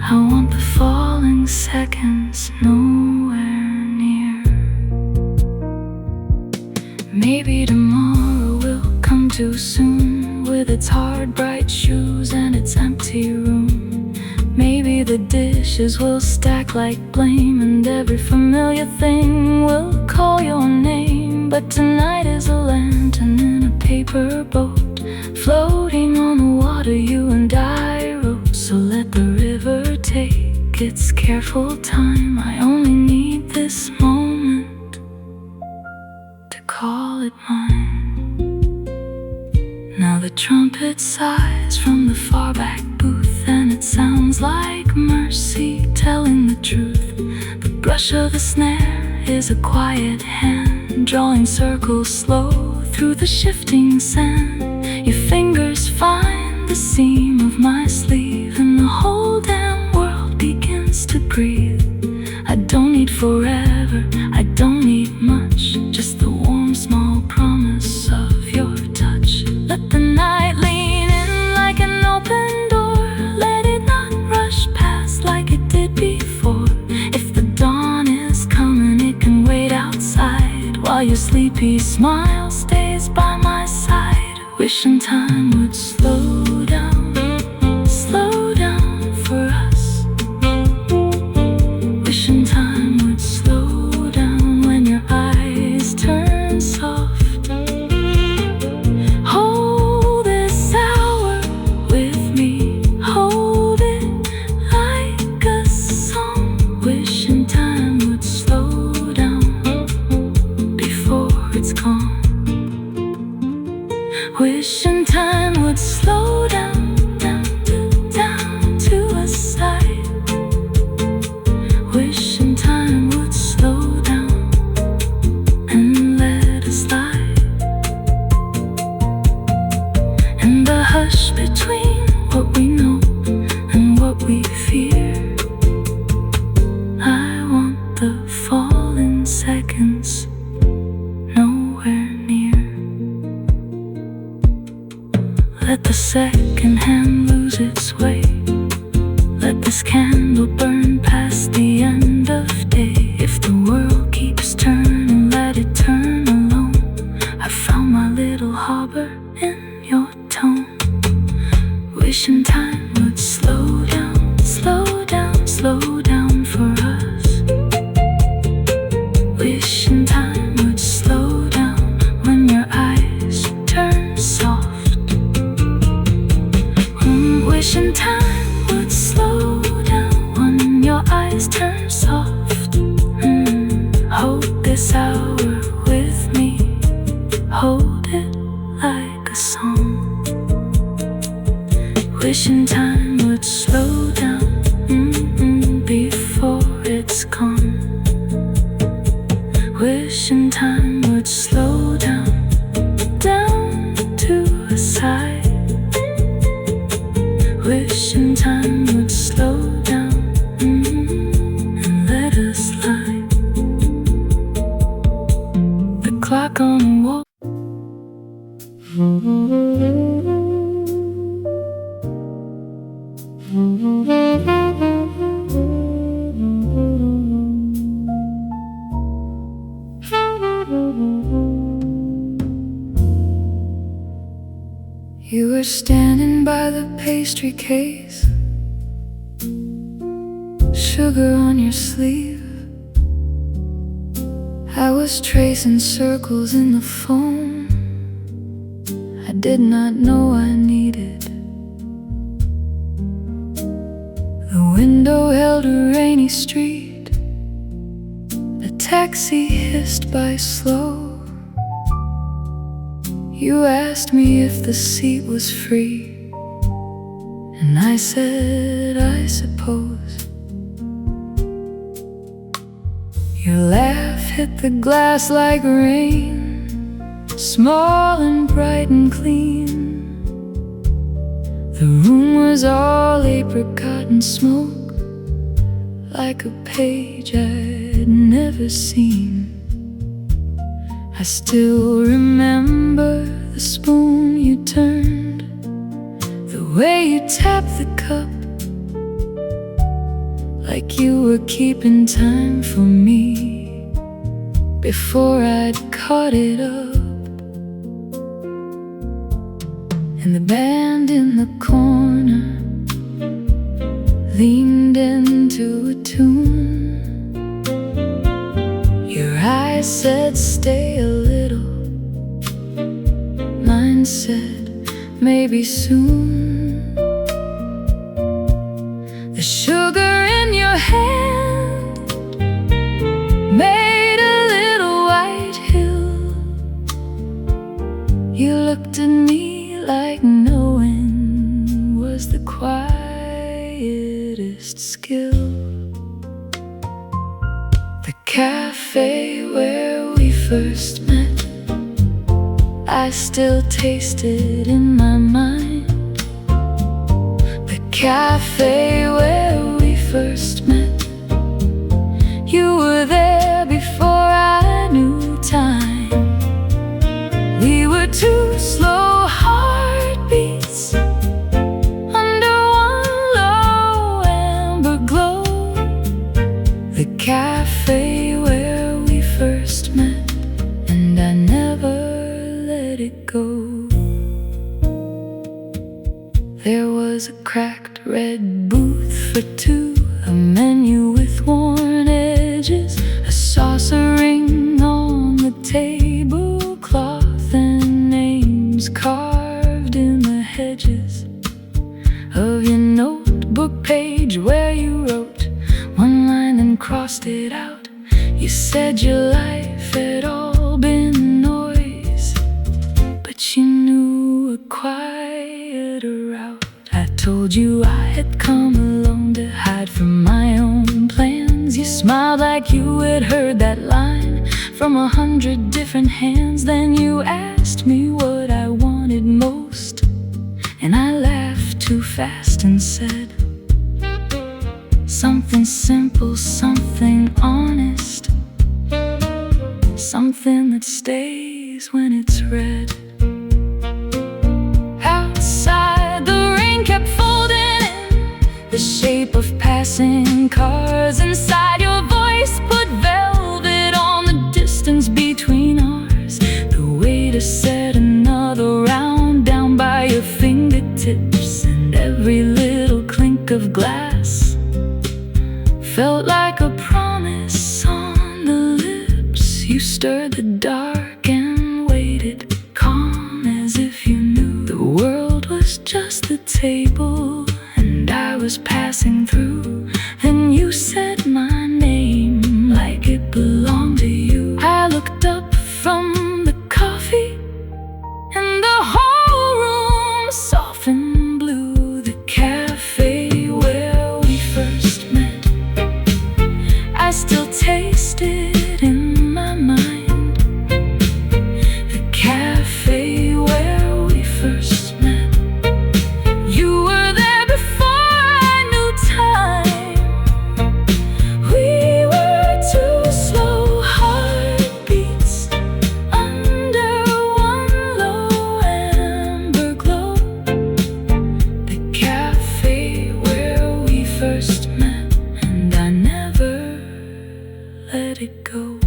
I want the falling seconds nowhere near. Maybe tomorrow will come too soon, with its hard bright shoes and its empty room. Maybe the dishes will stack like blame, and every familiar thing will call your name. But tonight is a lantern in a paper boat, floating on the water you and I wrote. So let the river take its careful time. I only need this moment to call it mine. Now the trumpet sighs from the far back booth, and it sounds like mercy telling the truth. The brush of a snare is a quiet hand, drawing circles slow through the shifting sand. Your fingers find the seam of my sleeve, and the whole damn world begins to breathe. I don't need forever, I don't need much, just the warm small promise of your touch. Let the night lean in like an open door, let it not rush past like it did before. If the dawn is coming, it can wait outside, while your sleepy smile stays by my side. Wishing time would slow down for us. Wishing time would slow down when your eyes turn soft. Hold this hour with me, hold it like a song. Wishing time would slow down before it's gone. Wishing time would slow down Wishing time would slow down when your eyes turn soft. Wishing time would slow down when your eyes turn soft. Hold this hour with me, hold it like a song. Wishing time would slow down before it's gone. Wishing time would slow down, down to a sigh. Wishing time would slow down and let us lie. The clock on the wall. You were standing by the pastry case, sugar on your sleeve. I was tracing circles in the foam I did not know I needed. The window held a rainy street, a taxi hissed by slow. You asked me if the seat was free, and I said, I suppose. Your laugh hit the glass like rain, small and bright and clean. The room was all apricot and smoke, like a page I'd never seen. I still remember the spoon you turned, the way you tapped the cup, like you were keeping time for me before I'd caught it up. And the band in the corner leaned into a tune. Your eyes said, stay a little. Mine said, maybe soon. The sugar in your hand made a little white hill. You looked at me like knowing was the quietest skill. The cafe where we first met, I still taste it in my mind. The cafe where we first met, you were there before I knew time. We were two slow heartbeats under one low amber glow. The cafe where we first met, and I never let it go. There was a cracked red booth for two, a menu with worn edges, a saucer ring on the tablecloth, and names carved in the hedges of your notebook page where you wrote one line and crossed it out. You said your life had all been noise, but you knew a quieter route. I told you I had come alone to hide from my own plans. You smiled like you had heard that line from 100 different hands. Then you asked me what I wanted most, and I laughed too fast and said, something simple, something honest, something that stays when it's red. Outside, the rain kept folding in the shape of passing cars. Inside, your voice put velvet on the distance between ours. The way to set another round down by your fingertips, and every little clink of glass felt like a promise on the lips You stirred the dark and waited, calm as if you knew the world was just a table and I was passing through. Then you said my name like it belonged to you. I looked up from the coffee and the whole room softened blue. The cafe where we first met, I still taste it in my mind. The cafe where we first met. You were there before I knew time. We were two slow heartbeats under one low amber glow. The cafe where we first met, and I never let it go.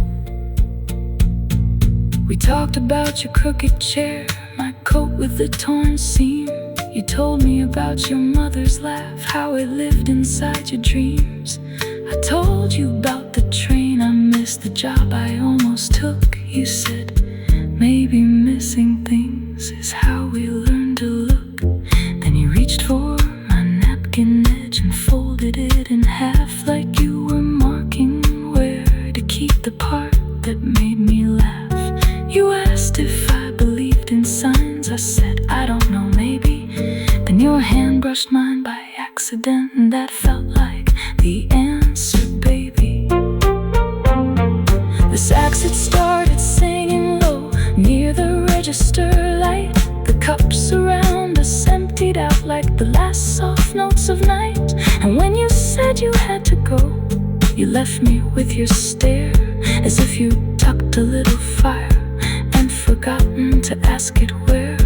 We talked about your crooked chair, my coat with the torn seam. You told me about your mother's laugh, how it lived inside your dreams. I told you about the train I missed, the job I almost took. You said, maybe missing things is how we learn to look. Then you reached for my napkin edge and folded it in half like you were marking where to keep the part that made me laugh. You asked if I believed in signs. I said, I don't know, maybe. Then your hand brushed mine by accident, and that felt like the answer, baby. The sax, it started singing low near the register light. The cups around us emptied out like the last soft notes of night. And when you said you had to go, you left me with your stare, as if you tucked a little fire and forgotten to ask it where.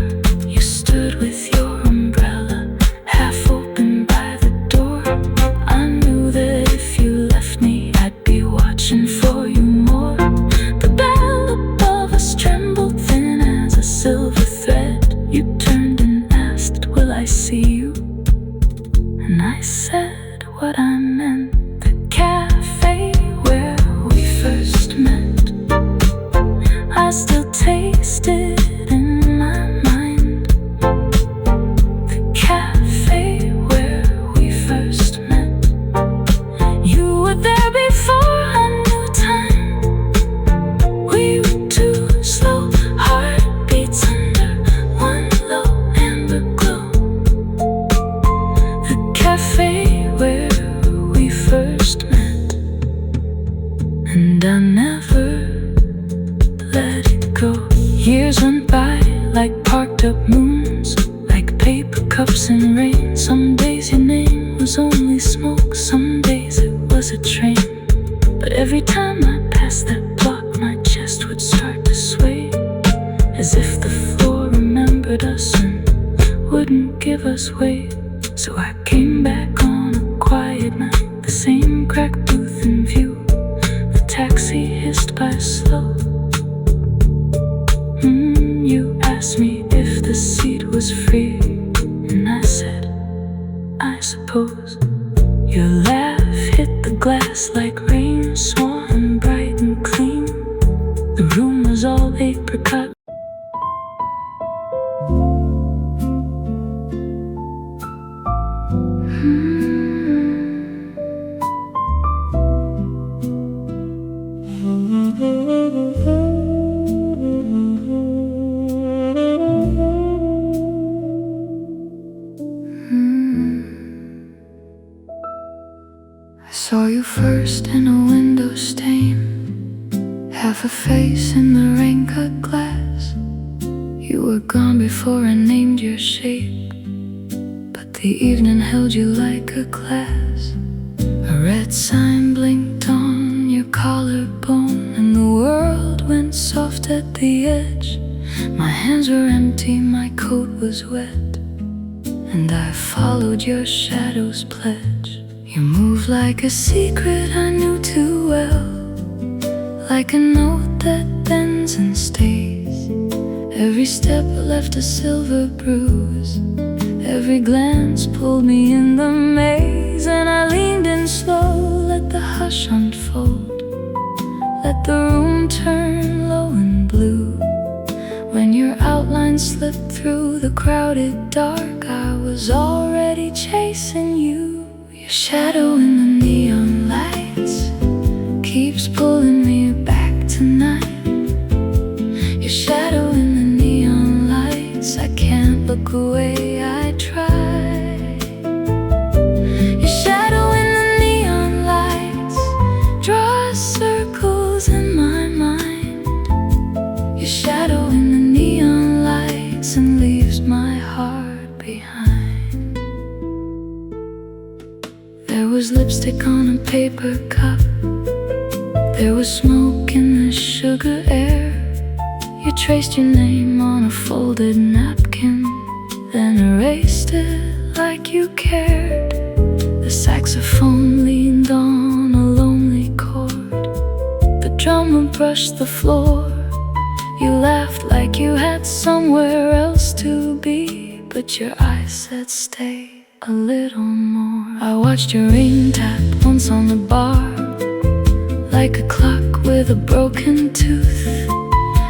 You stood with your umbrella half open by the door. I knew that if you left me, I'd be watching for you more. The bell above us trembled thin as a silver thread. You turned and asked, will I see you? And I said what I meant. The cafe where we first met, I still taste it in my mind. The cafe where we first met. You were there before I knew time. We were two slow heartbeats under one low amber glow. The cafe where we first met, and I never let it go. Years went by like parked up moons, like paper cups in rain. Some days your name was only smoke, some days it was a train. But every time I passed that block, my chest would start to sway, as if the floor remembered us and wouldn't give us way. So I came back on a quiet night, the same cracked booth in view. The taxi hissed by slow. You asked me if the seat was free, and I said, I suppose. Your laugh hit the glass like rain, swan bright and clean. The room was all apricot. I saw you first in a window stain, half a face in the rain-cut glass. You were gone before I named your shape, but the evening held you like a class. A red sign blinked on your collarbone, and the world went soft at the edge. My hands were empty, my coat was wet, and I followed your shadow's pledge. You moved like a secret I knew too well, like a note that bends and stays. Every step left a silver bruise, every glance pulled me in the maze. And I leaned in slow, let the hush unfold, let the room turn low and blue. When your outline slipped through the crowded dark, I was already chasing you. Your shadow in the neon lights keeps pulling me back tonight. Your shadow in the neon lights, I can't look away, I try. Your shadow in the neon lights draws circles in my mind. Your shadow in the neon lights and leaves my heart behind. There was lipstick on a paper cup, there was smoke in the sugar air. You traced your name on a folded napkin, then erased it like you cared. The saxophone leaned on a lonely chord, the drummer brushed the floor. You laughed like you had somewhere else to be, but your eyes said stay a little more. I watched your ring tap once on the bar, like a clock with a broken tooth.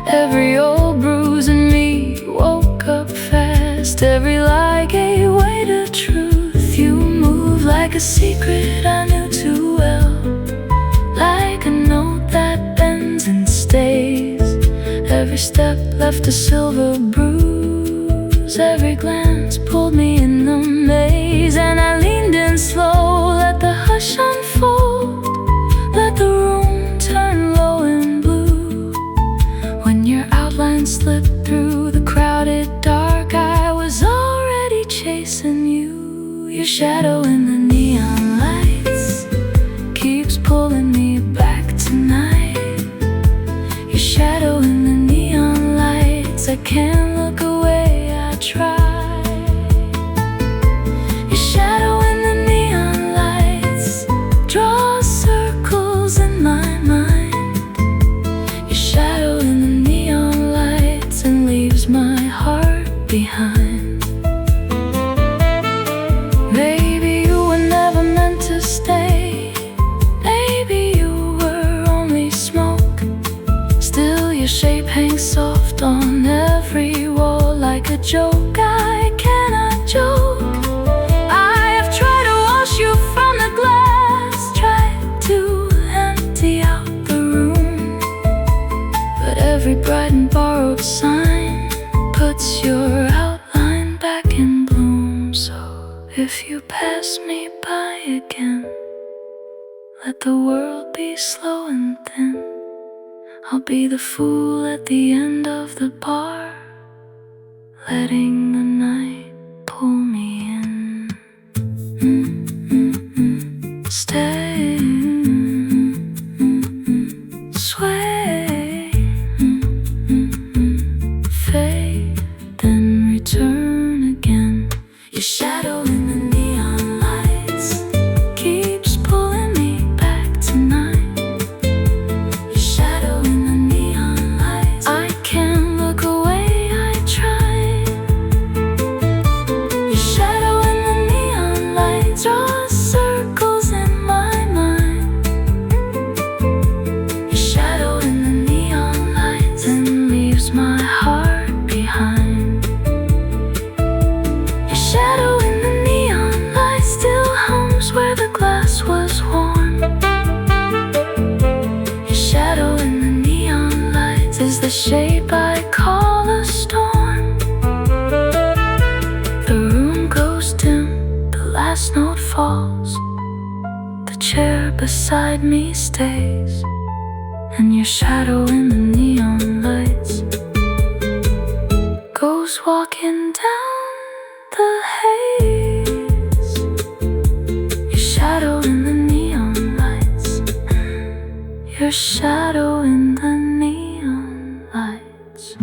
Every old bruise in me woke up fast, every lie gave way to truth. You moved like a secret I knew too well, like a note that bends and stays. Every step left a silver bruise, every glance pulled me in the maze. And I leaned in slow, let the hush unfold, let the room turn low and blue. When your outline slipped through the crowded dark, I was already chasing you. Your shadow in the neon lights keeps pulling me back tonight. Your shadow in the neon lights, I can't look away, I try. Your shadow in the neon lights draws circles in my mind. Your shadow in the neon lights and leaves my heart behind. Maybe you were never meant to stay, maybe you were only smoke. Still your shape hangs soft on every wall, like a joke I cannot joke. I have tried to wash you from the glass, tried to empty out the room, but every bright and borrowed sign puts your outline back in bloom. So if you pass me by again, let the world be slow and thin. I'll be the fool at the end of the bar, letting the night pull me in. Stay, sway, fade, then return again. Your shadow in the neon lights keeps pulling me back tonight. Your shadow in the neon lights, I can't look away, I try. Your shadow in the neon lights draws circles in my mind. Your shadow in the neon lights and leaves my heart behind. Your shadow in the neon lights still hums where the glass was warm. Your shadow in the neon lights is the shape I call a storm. The room goes dim, the last note falls, the chair beside me stays, and your shadow in the neon lights goes walking down the haze. Your shadow in the neon lights, your shadow in the neon lights.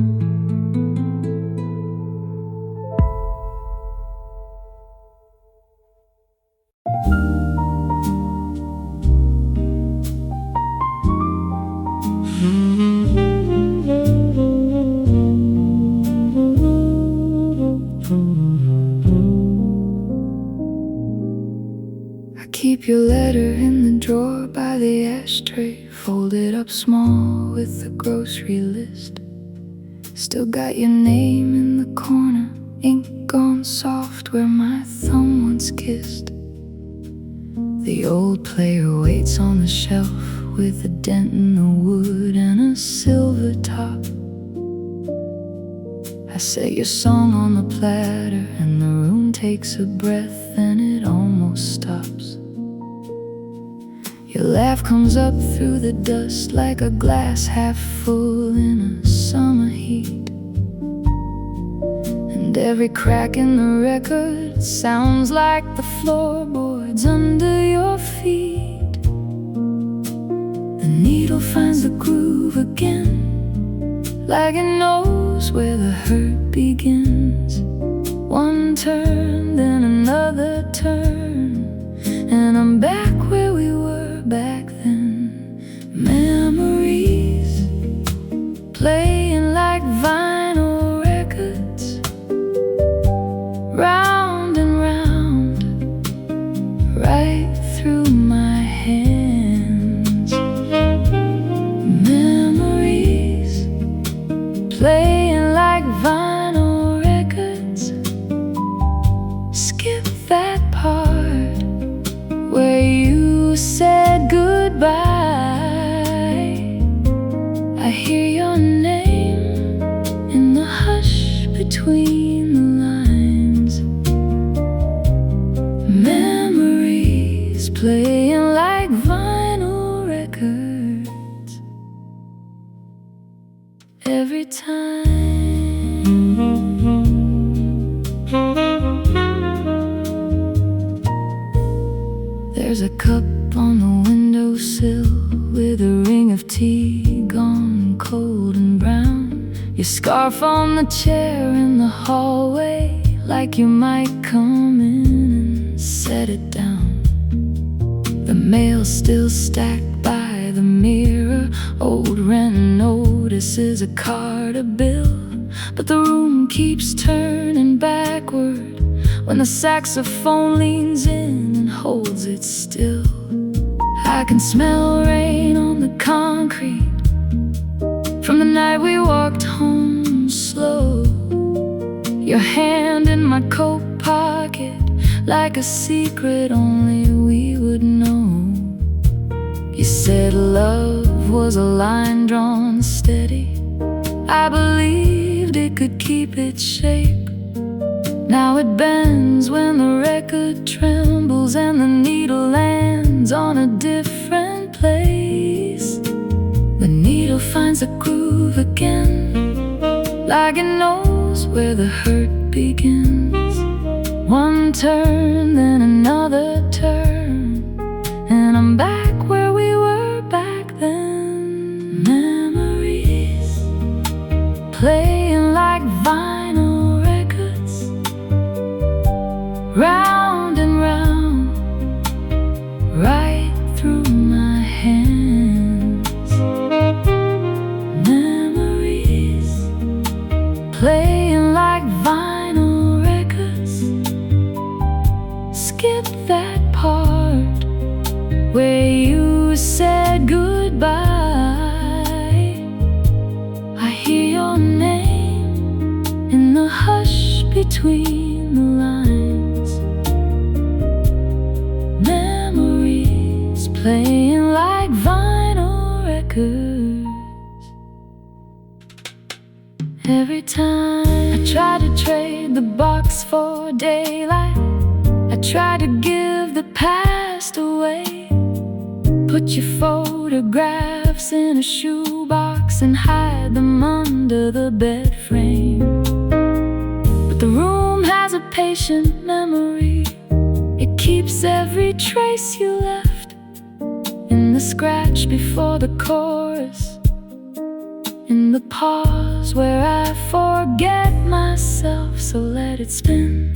I keep your letter in the drawer by the ashtray, folded up small mall with the grocery list. Still got your name in the corner, ink gone soft where my thumb once kissed. The old player waits on the shelf with a dent in the wood and a silver top. I set your song on the platter and the room takes a breath and it almost stops. Your laugh comes up through the dust like a glass half full in a summer heat. And every crack in the record sounds like the floorboards under your feet. The needle finds the groove again, like it knows where the hurt begins. One turn, then another turn, and I'm back where we were back then. Memories playing like vinyl records, round and round, right through my hands. Memories playing like vinyl records. Skip that part where you said goodbye. I hear your name in the hush between the lines. Memories playing like vinyl records. Every time there's a cup on the windowsill with a ring of tea gone cold and brown. Your scarf on the chair in the hallway, like you might come in and set it down. The mail still stacked by the mirror, old rent notices, a card, a bill. But the room keeps turning backward when the saxophone leans in and holds it still. I can smell rain on the concrete from the night we walked home slow. Your hand in my coat pocket, like a secret only we would know. You said love was a line drawn steady. I believed it could keep its shape. Now it bends when the record trembles and the needle lands on a different place. The needle finds a groove again, like it knows where the hurt begins. One turn, then another turn, and I'm back where we were back then. Memories playing like vinyl records, round and round, right through my hands. Memories playing like vinyl records. Skip that part where you said goodbye. I hear your name in the hush between the lines. Memories playing like vinyl records. Every time I try to trade the box for daylight, I try to give the past away. Put your photographs in a shoebox and hide them under the bed frame. But the room has a patient memory. It keeps every trace you left in the scratch before the chorus, in the pause where I forget myself. So let it spin,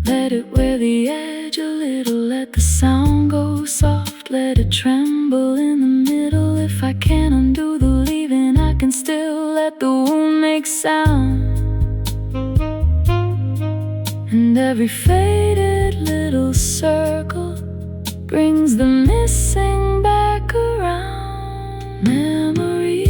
let it wear the edge a little, let the sound go soft, let it tremble in the middle. If I can't undo the leaving, I can still let the wound make sound. And every faded little circle brings the missing back around. Memories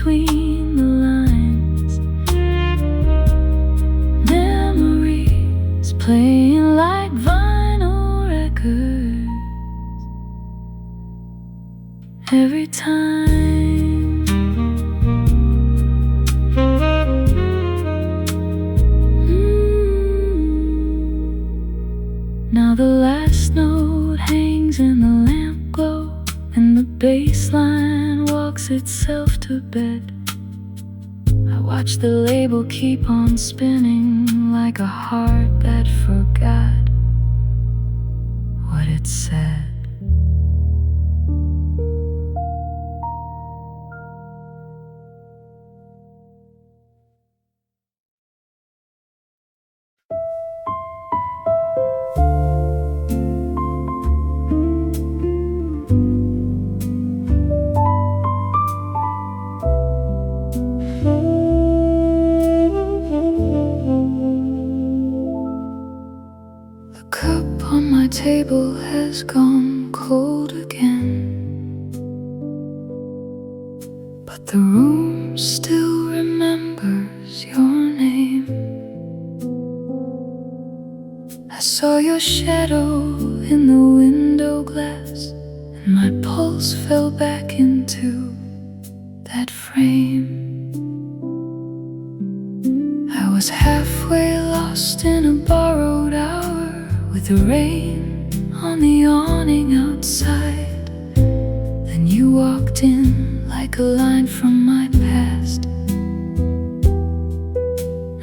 between the lines. Memories playing like vinyl records every time. Now the last note hangs in the lamp glow, and the bass line walks itself to bed. I watch the label keep on spinning like a heart that forgot what it said. Table has gone cold again, but the room still remembers your name. I saw your shadow in the window glass, and my pulse fell back into that frame. I was halfway lost in a borrowed hour, with the rain on the awning outside. Then you walked in like a line from my past,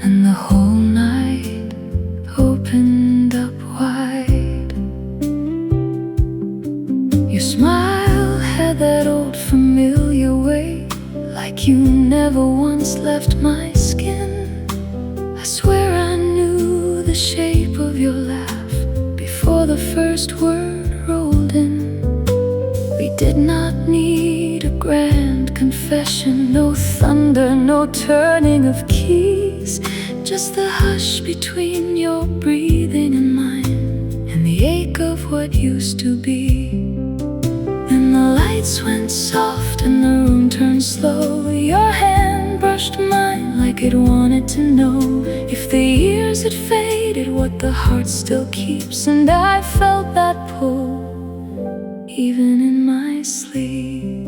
and the whole night opened up wide. Your smile had that old familiar way, like you never once left my skin. I swear I knew the shape of your laugh before the first word rolled in. We did not need a grand confession, no thunder, no turning of keys, just the hush between your breathing and mine, and the ache of what used to be. Then the lights went soft and the room turned slow. Your hand brushed mine like it wanted to know if the years had faded, what the heart still keeps. And I felt that pull, even in my sleep.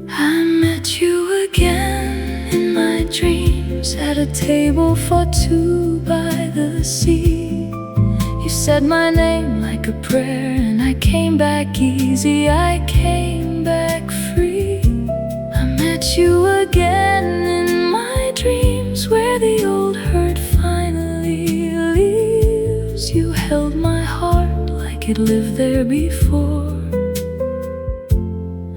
I met you again in my dreams, at a table for two by the sea. You said my name like a prayer, and I came back easy, I came back free. I met you again in my dreams, where the old hurt finally leaves. You held my heart like it lived there before.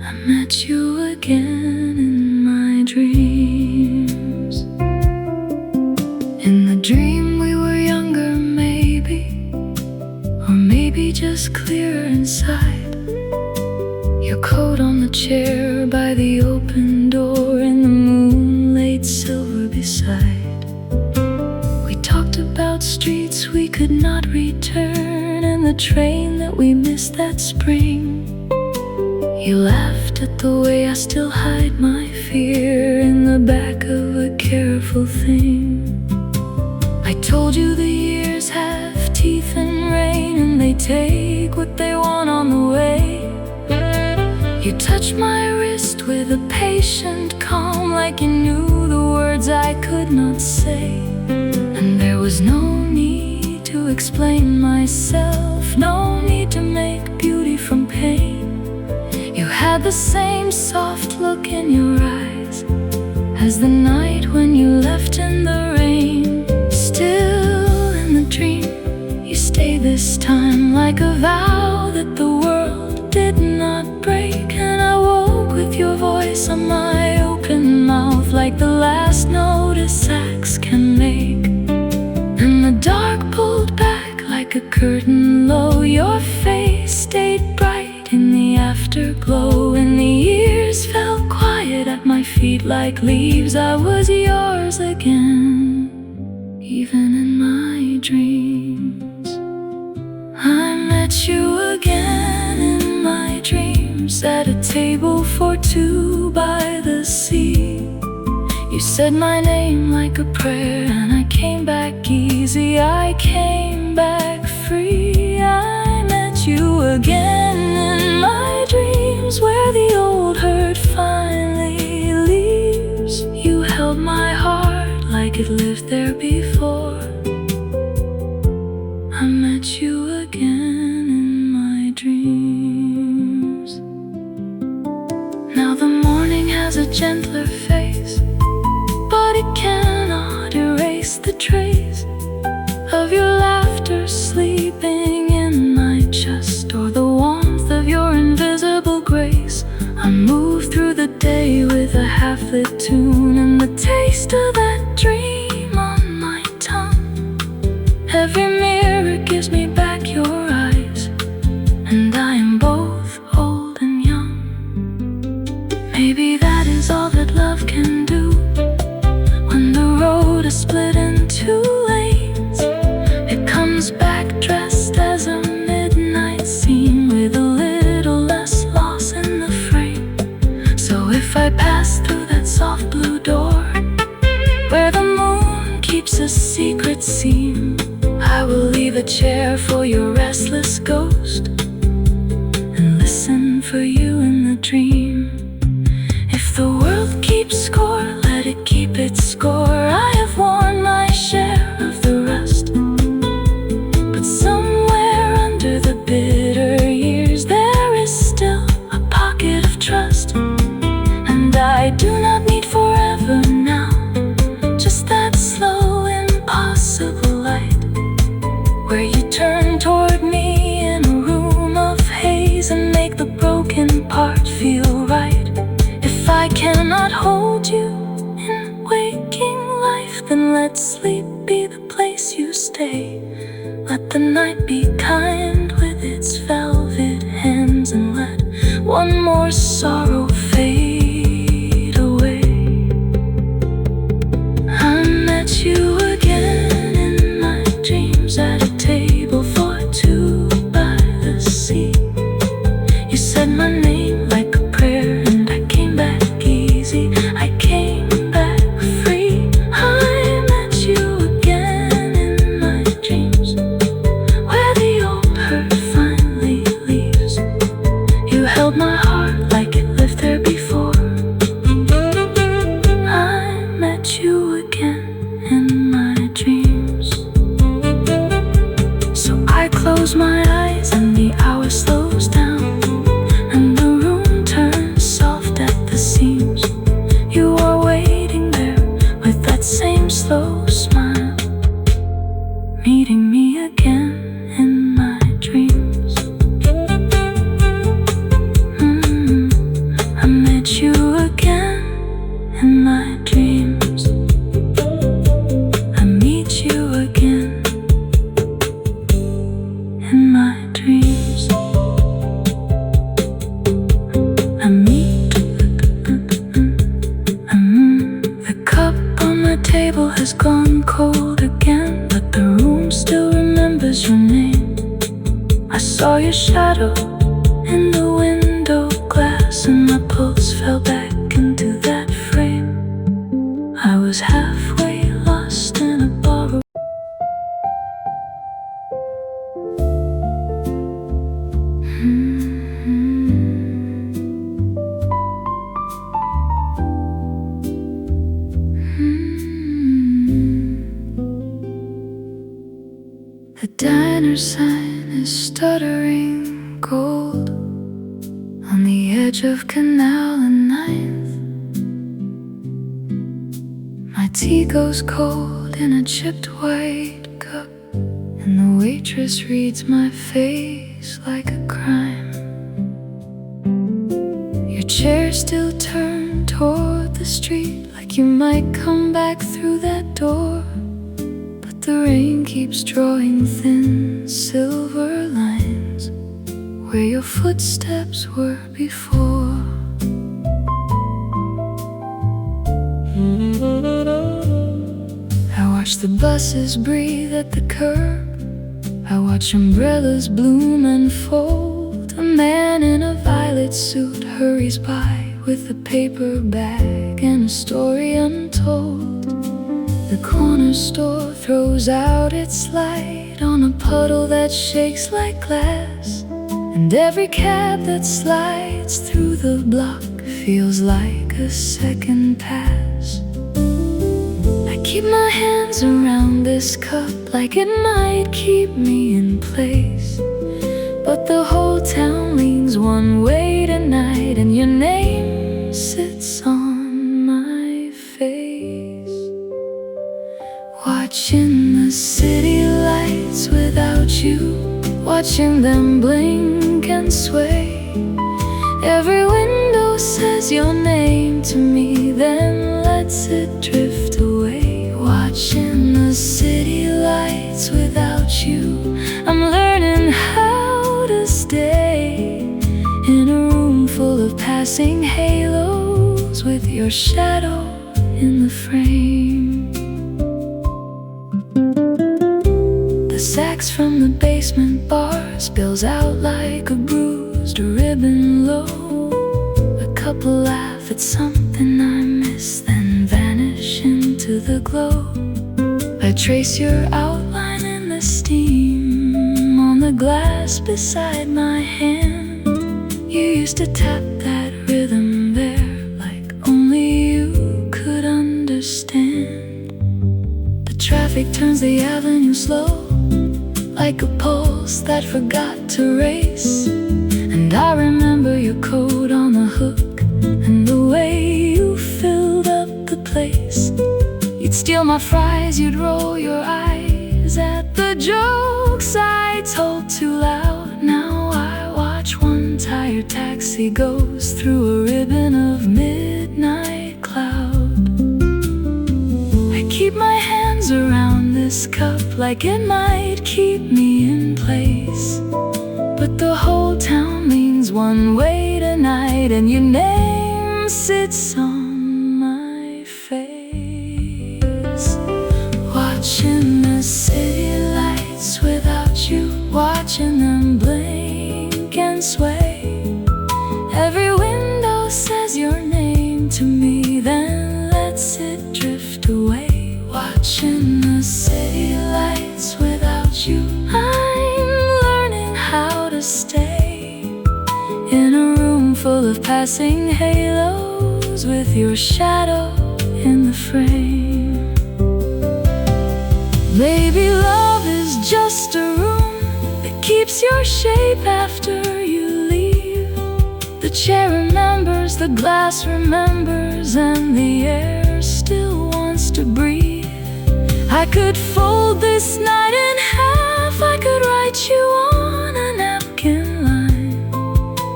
I met you again in my dreams. In the dream we were younger, maybe, or maybe just clearer inside. Your coat on the chair by the open door, and the moonlit silver beside. We talked about streets we could not return, and the train that we missed that spring. You laughed at the way I still hide my fear in the back of a careful thing. I told you the years have teeth and rain, and they take what they want on the way. You touched my wrist with a patient calm, like you knew the words I could not say. And there was no need to explain myself, no need to make beauty from pain. You had the same soft look in your eyes as the night when you left in the rain. Still in the dream, you stayed this time, like a vow that the world did not break. And I woke with your voice on my open mouth, like the last note a sax can make. And the dark pulled back like a curtain low. Your face stayed bright in the afterglow, and the years fell quiet at my feet like leaves. I was yours again, even in my dreams. I met you again in my dreams, at a table for two by the sea. You said my name like a prayer, and I came back easy. I came back free. I met you again in my dreams, where the old hurt finally leaves. You held my heart like it lived there before. I met you again in my dreams. Now the morning has a gentler face, but it cannot erase the trace of your laughter sleeping in my chest, or the warmth of your invisible grace. I move through the day with a half-lit tune, and the taste of that dream on my tongue. Every mirror gives me back your eyes, and I am both old and young. Maybe that is all that love can do. When the road is split in two lanes, it comes back dressed as a midnight scene, with a little less loss in the frame. So if I pass through that soft blue door, where the moon keeps a secret seam, I will leave a chair for your restless ghost, and listen for you in the dream. If the world keeps score, let it keep its score. I have worn my share of the rust, but somewhere under the bitter years there is still a pocket of trust. And I do not need forever now, just that slow, impossible light, where you turn toward me in a room of haze and make the broken part feel right. If I cannot hold you in waking life, then let sleep be the place you stay. Let the night be kind with its velvet hands, and let one more sorrow fade away. I met you again in my dreams, at a table for two by the sea. You said my name like a prayer, and I came back easy. I came back free. I met you again in my dreams, where the old hurt finally leaves. You held my heart like it lived there before. I met you again in my dreams. So I close my eyes and the hour slows down, and the room turns soft at the seams. You are waiting there with that same slow smile, meeting me again in my dreams. I met you again in my dreams. I meet you again in my dreams. I meet. The cup on the table has gone cold again, but the room still remembers your name. I saw your shadow in the window glass, and my pulse fell back into that frame. I was halfway lost in a borrowed. The diner sign is stuttering gold on the edge of Canal and Ninth. My tea goes cold in a chipped white cup, and the waitress reads my face like a crime. Your chair still turned toward the street, like you might come back through that door. But the rain keeps drawing thin silver lines where your footsteps were before. I watch the buses breathe at the curb. I watch umbrellas bloom and fold. A man in a violet suit hurries by with a paper bag and a story untold. The corner store throws out its light on a puddle that shakes like glass, and every cab that slides through the block feels like a second pass. I keep my hands around this cup like it might keep me in place, but the whole town leans one way tonight, and your name sits on my face. Watching the city lights without you, watching them blink and sway. Every window says your name to me, then lets it drift away. Watching the city lights without you, I'm learning how to stay in a room full of passing halos with your shadow in the frame. The sax from the basement bar spills out like a bruised ribbon low. A couple laugh at something I miss, then vanish into the glow. I trace your outline in the steam on the glass beside my hand. You used to tap that rhythm there like only you could understand. The traffic turns the avenue slow like a pulse that forgot to race. And I remember your coat on the hook and the way you filled up the place. You'd steal my fries, you'd roll your eyes at the jokes I told too loud. Now I watch one tired taxi goes through a ribbon of midnight cloud. I keep my hands around this cup like it might keep me in place, but the whole town leans one way tonight, and your name sits on my face. Watching the city lights without you, watching them blink and sway. Every window says your name to me, then lets it drift away. Watching the city lights without you, I'm learning how to stay in a room full of passing halos with your shadow in the frame. Maybe love is just a room that keeps your shape after you leave. The chair remembers, the glass remembers, and the air still wants to breathe. I could fold this night in half, I could write you on a napkin line,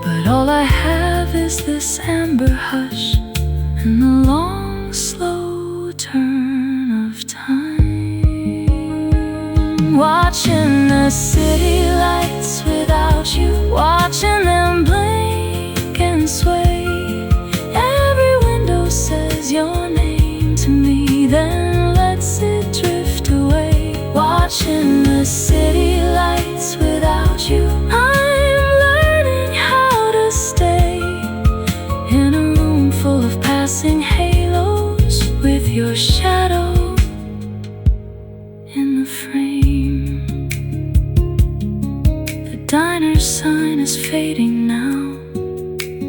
but all I have is this amber hush and the long, slow turn of time. Watching the city lights without you, watching them blink and sway. Every window says your name to me, then lets it drift away. Watching the city lights without you, I'm learning how to stay in a room full of passing halos with your shadow in the frame. The diner's sign is fading now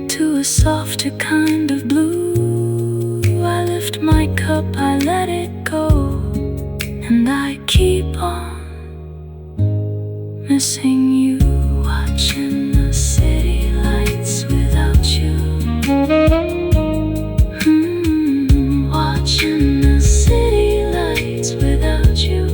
to a softer kind of blue. I lift my cup, I let it go, and I keep on missing you. Watching the city lights without you, watching the city lights without you.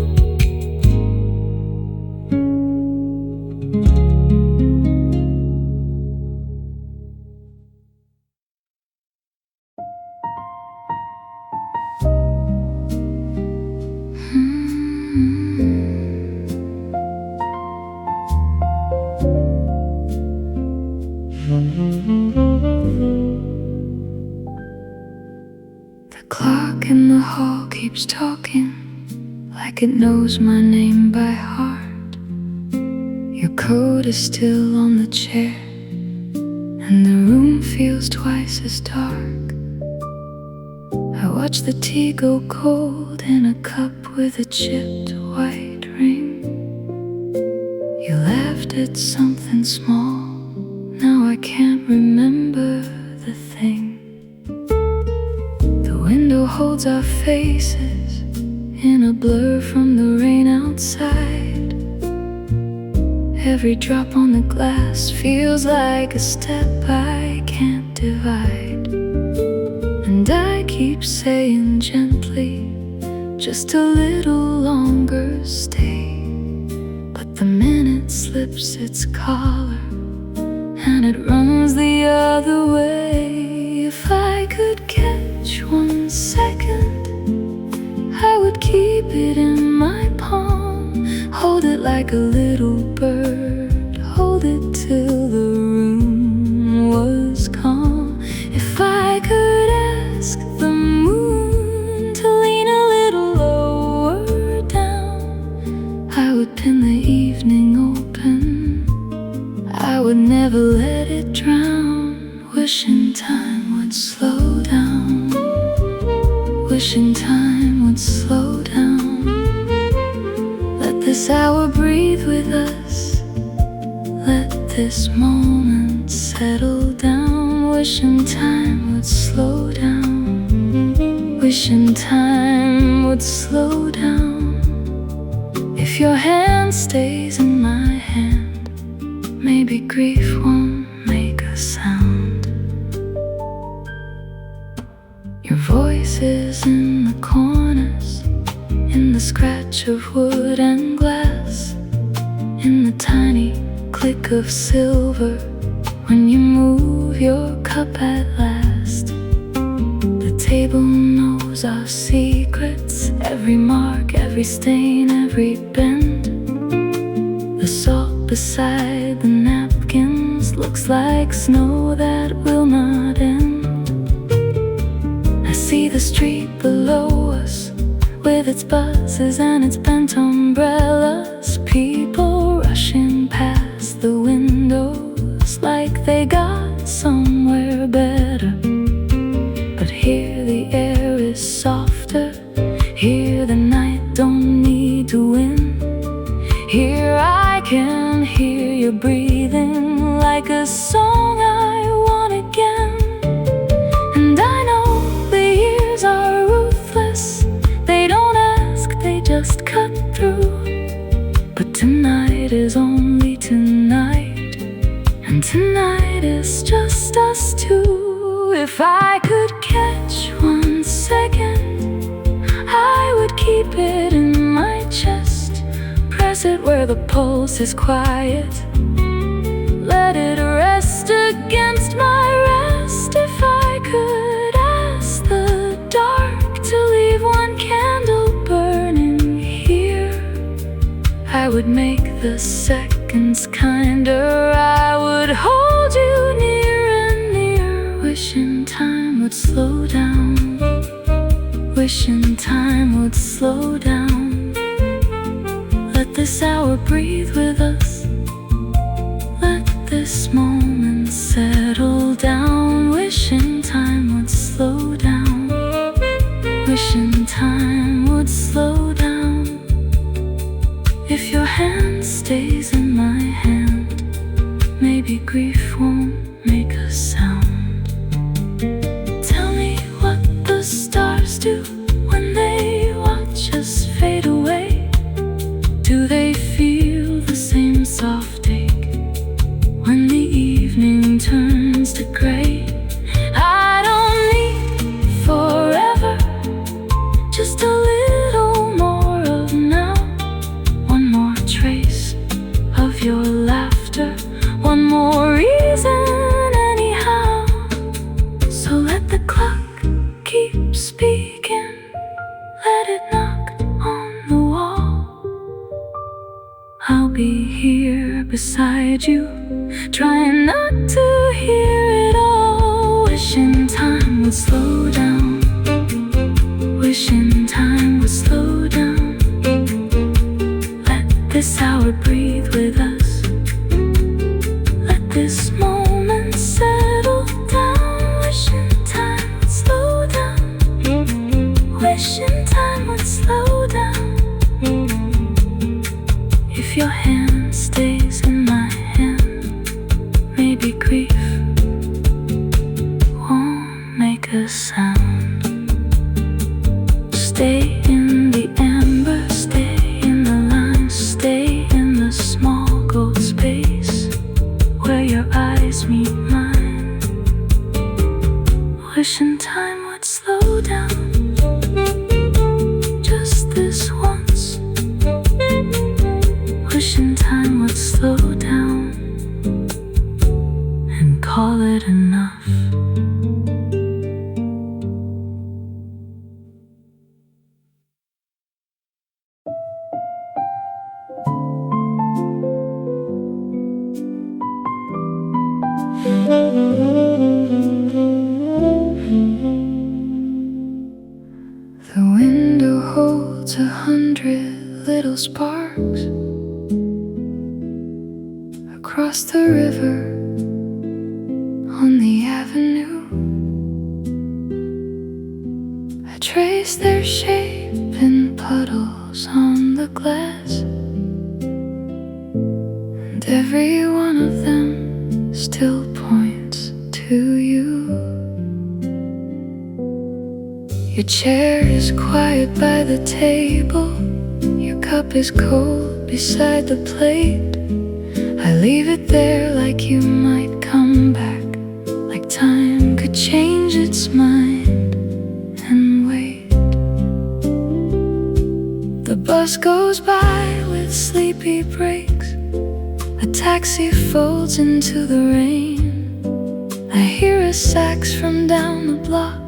The clock in the hall keeps talking like it knows my name by heart. Your coat is still on the chair, and the feels twice as dark. I watch the tea go cold in a cup with a chipped white ring. You laughed at something small, now I can't remember the thing. The window holds our faces in a blur from the rain outside. Every drop on the glass feels like a step I can't divide. And I keep saying gently, just a little longer stay. But the minute slips its collar and it runs the other way. If I could catch 1 second, I would keep it in my palm. Hold it like a little bird, hold it till the room was calm. If I could ask the moon to lean a little lower down, I would pin the evening open, I would never let it drown. Wishing time would slow down, wishing time would slow down. Let this hour breathe with us, let this moment settle down. Wishing time would slow down, wishing time would slow down. If your hand stays in my hand, maybe grief won't make a sound. Your voice is in the corners, in the scratch of wood and glass, in the tiny click of silver when you move your cup at last. The table knows our secrets, every mark, every stain, every bend. The salt beside the napkins looks like snow that will not end. I see the street below us with its buses and its bent umbrellas, people rushing past the windows like they got somewhere better. But here the air is softer, here the night don't need to win. Here I can hear you breathing like a song I want again. And I know the years are ruthless, they don't ask, they just cut through. But tonight is only tonight, and tonight is just us two. If I could catch 1 second, I would keep it in my chest, press it where the pulse is quiet, let it rest against my rest. If I could ask the dark to leave 1 candle burning here, I would make the seconds kinder, I would hold you near and near. Wishing time would slow down, wishing time would slow down. Let this hour breathe with us, let this moment settle down. Wishing time would slow down, wishing time would slow down. If your hand stays in my hand, maybe grief won't make a sound. Tell me what the stars do when they watch us fade away. Do they feel the same soft ache when the evening turns to gray? I don't need forever, just a little more of now. 1 more trace of your laughter, 1 more reason anyhow. So let the clock keep speaking, let it knock on the wall. I'll be here beside you, trying not to hear it all. Wishing time would slow down, wishing time would slow down. Let this hour breathe with us, let this moment settle down. grief won't make a sound. Stay in the amber, stay in the line, stay in the small gold space where your eyes meet mine. Wishing time would slow down, just this once. Wishing time would slow down and call it enough. The window holds 100 little sparks. Across the river, on the avenue, I trace their shape in puddles on the glass, and every one of them still points to you. Your chair is quiet by the table, your cup is cold beside the plate. I leave it there like you might come back, like time could change its mind and wait. The bus goes by with sleepy brakes, a taxi folds into the rain. I hear a sax from down the block,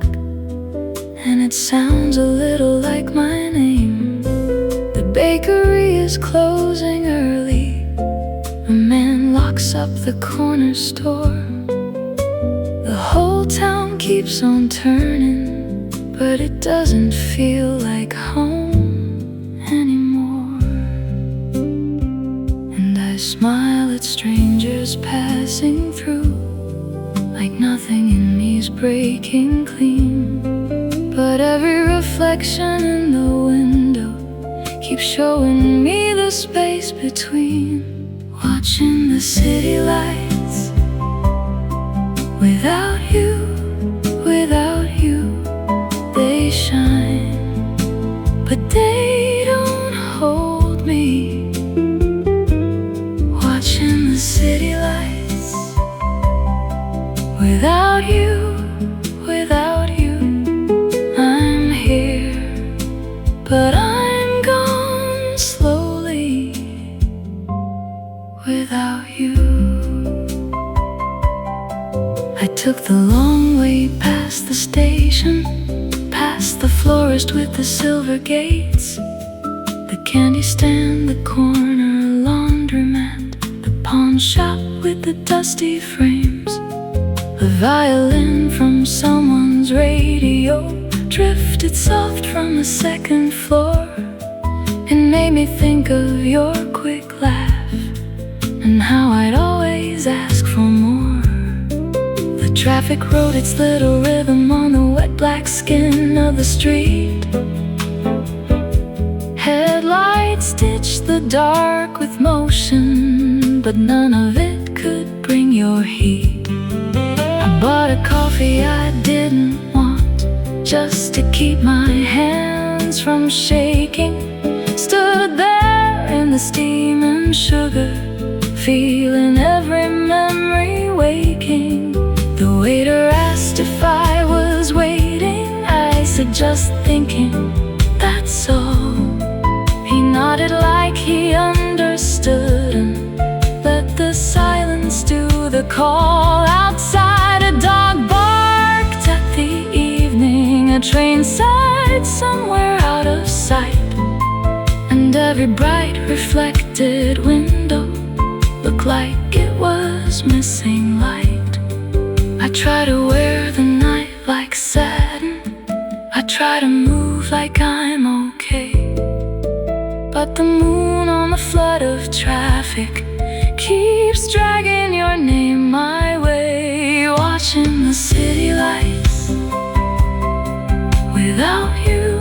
and it sounds a little like my name. The bakery is closing early, a man locks up the corner store. The whole town keeps on turning, but it doesn't feel like home anymore. And I smile at strangers passing through, like nothing in me's breaking clean. But every reflection in the window keeps showing me the space between. Watching the city lights, without you, they shine, but they don't hold me. Watching the city lights, without you, I'm here, but I'm gone slowly. Without you, I took the long way past the station, past the florist with the silver gates, the candy stand, the corner laundromat, the pawn shop with the dusty frames. A violin from someone's radio drifted soft from the second floor. It made me think of your quick laugh and how I'd always ask for more. The traffic wrote its little rhythm on the wet black skin of the street. Headlights stitched the dark with motion, but none of it could bring your heat. I bought a coffee I didn't want, just to keep my hands from shaking. Stood there in the steam and sugar, feeling every memory waking. The waiter asked if I was waiting. I said, just thinking, that's all. He nodded like he understood and let the silence do the call. Outside, a dog barked at the evening, a train sighed somewhere out of sight, and every bright reflected window looked like it was missing light. I try to wear the night like satin, I try to move like I'm okay, but the moon on the flood of traffic keeps dragging your name my way. Watching the city lights, without you,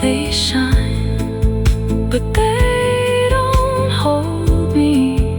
they shine, but they don't hold me.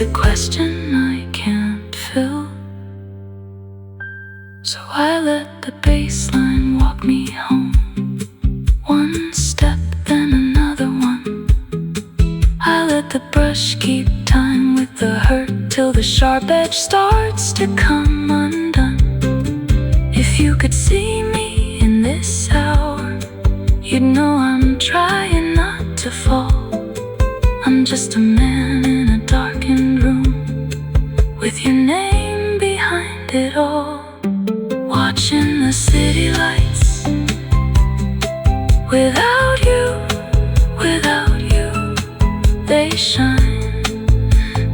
is a question I can't fill. So I let the bass line walk me home. One step, then another one. I let the brush keep time with the hurt till the sharp edge starts to come undone. If you could see me in this hour, you'd know I'm trying not to fall. I'm just a man in a darkened room, with your name behind it all. Watching the city lights. Without you, they shine,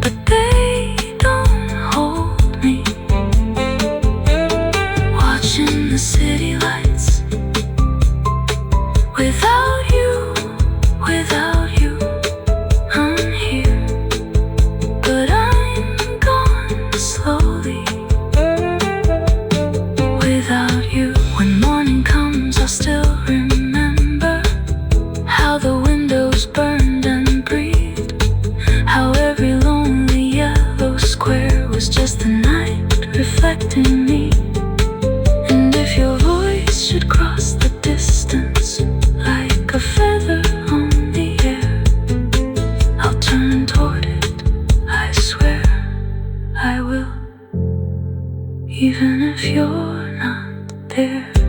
but they don't hold me. Watching the city lights. Without you, I'm here, but I'm gone slowly. Without you, when morning comes, I'll still remember how the windows burned and breathed, how every lonely yellow square was just the night reflecting me. And if your voice should cross the distance like a feather on the air, I'll turn toward it, I swear I will, even if you're not there.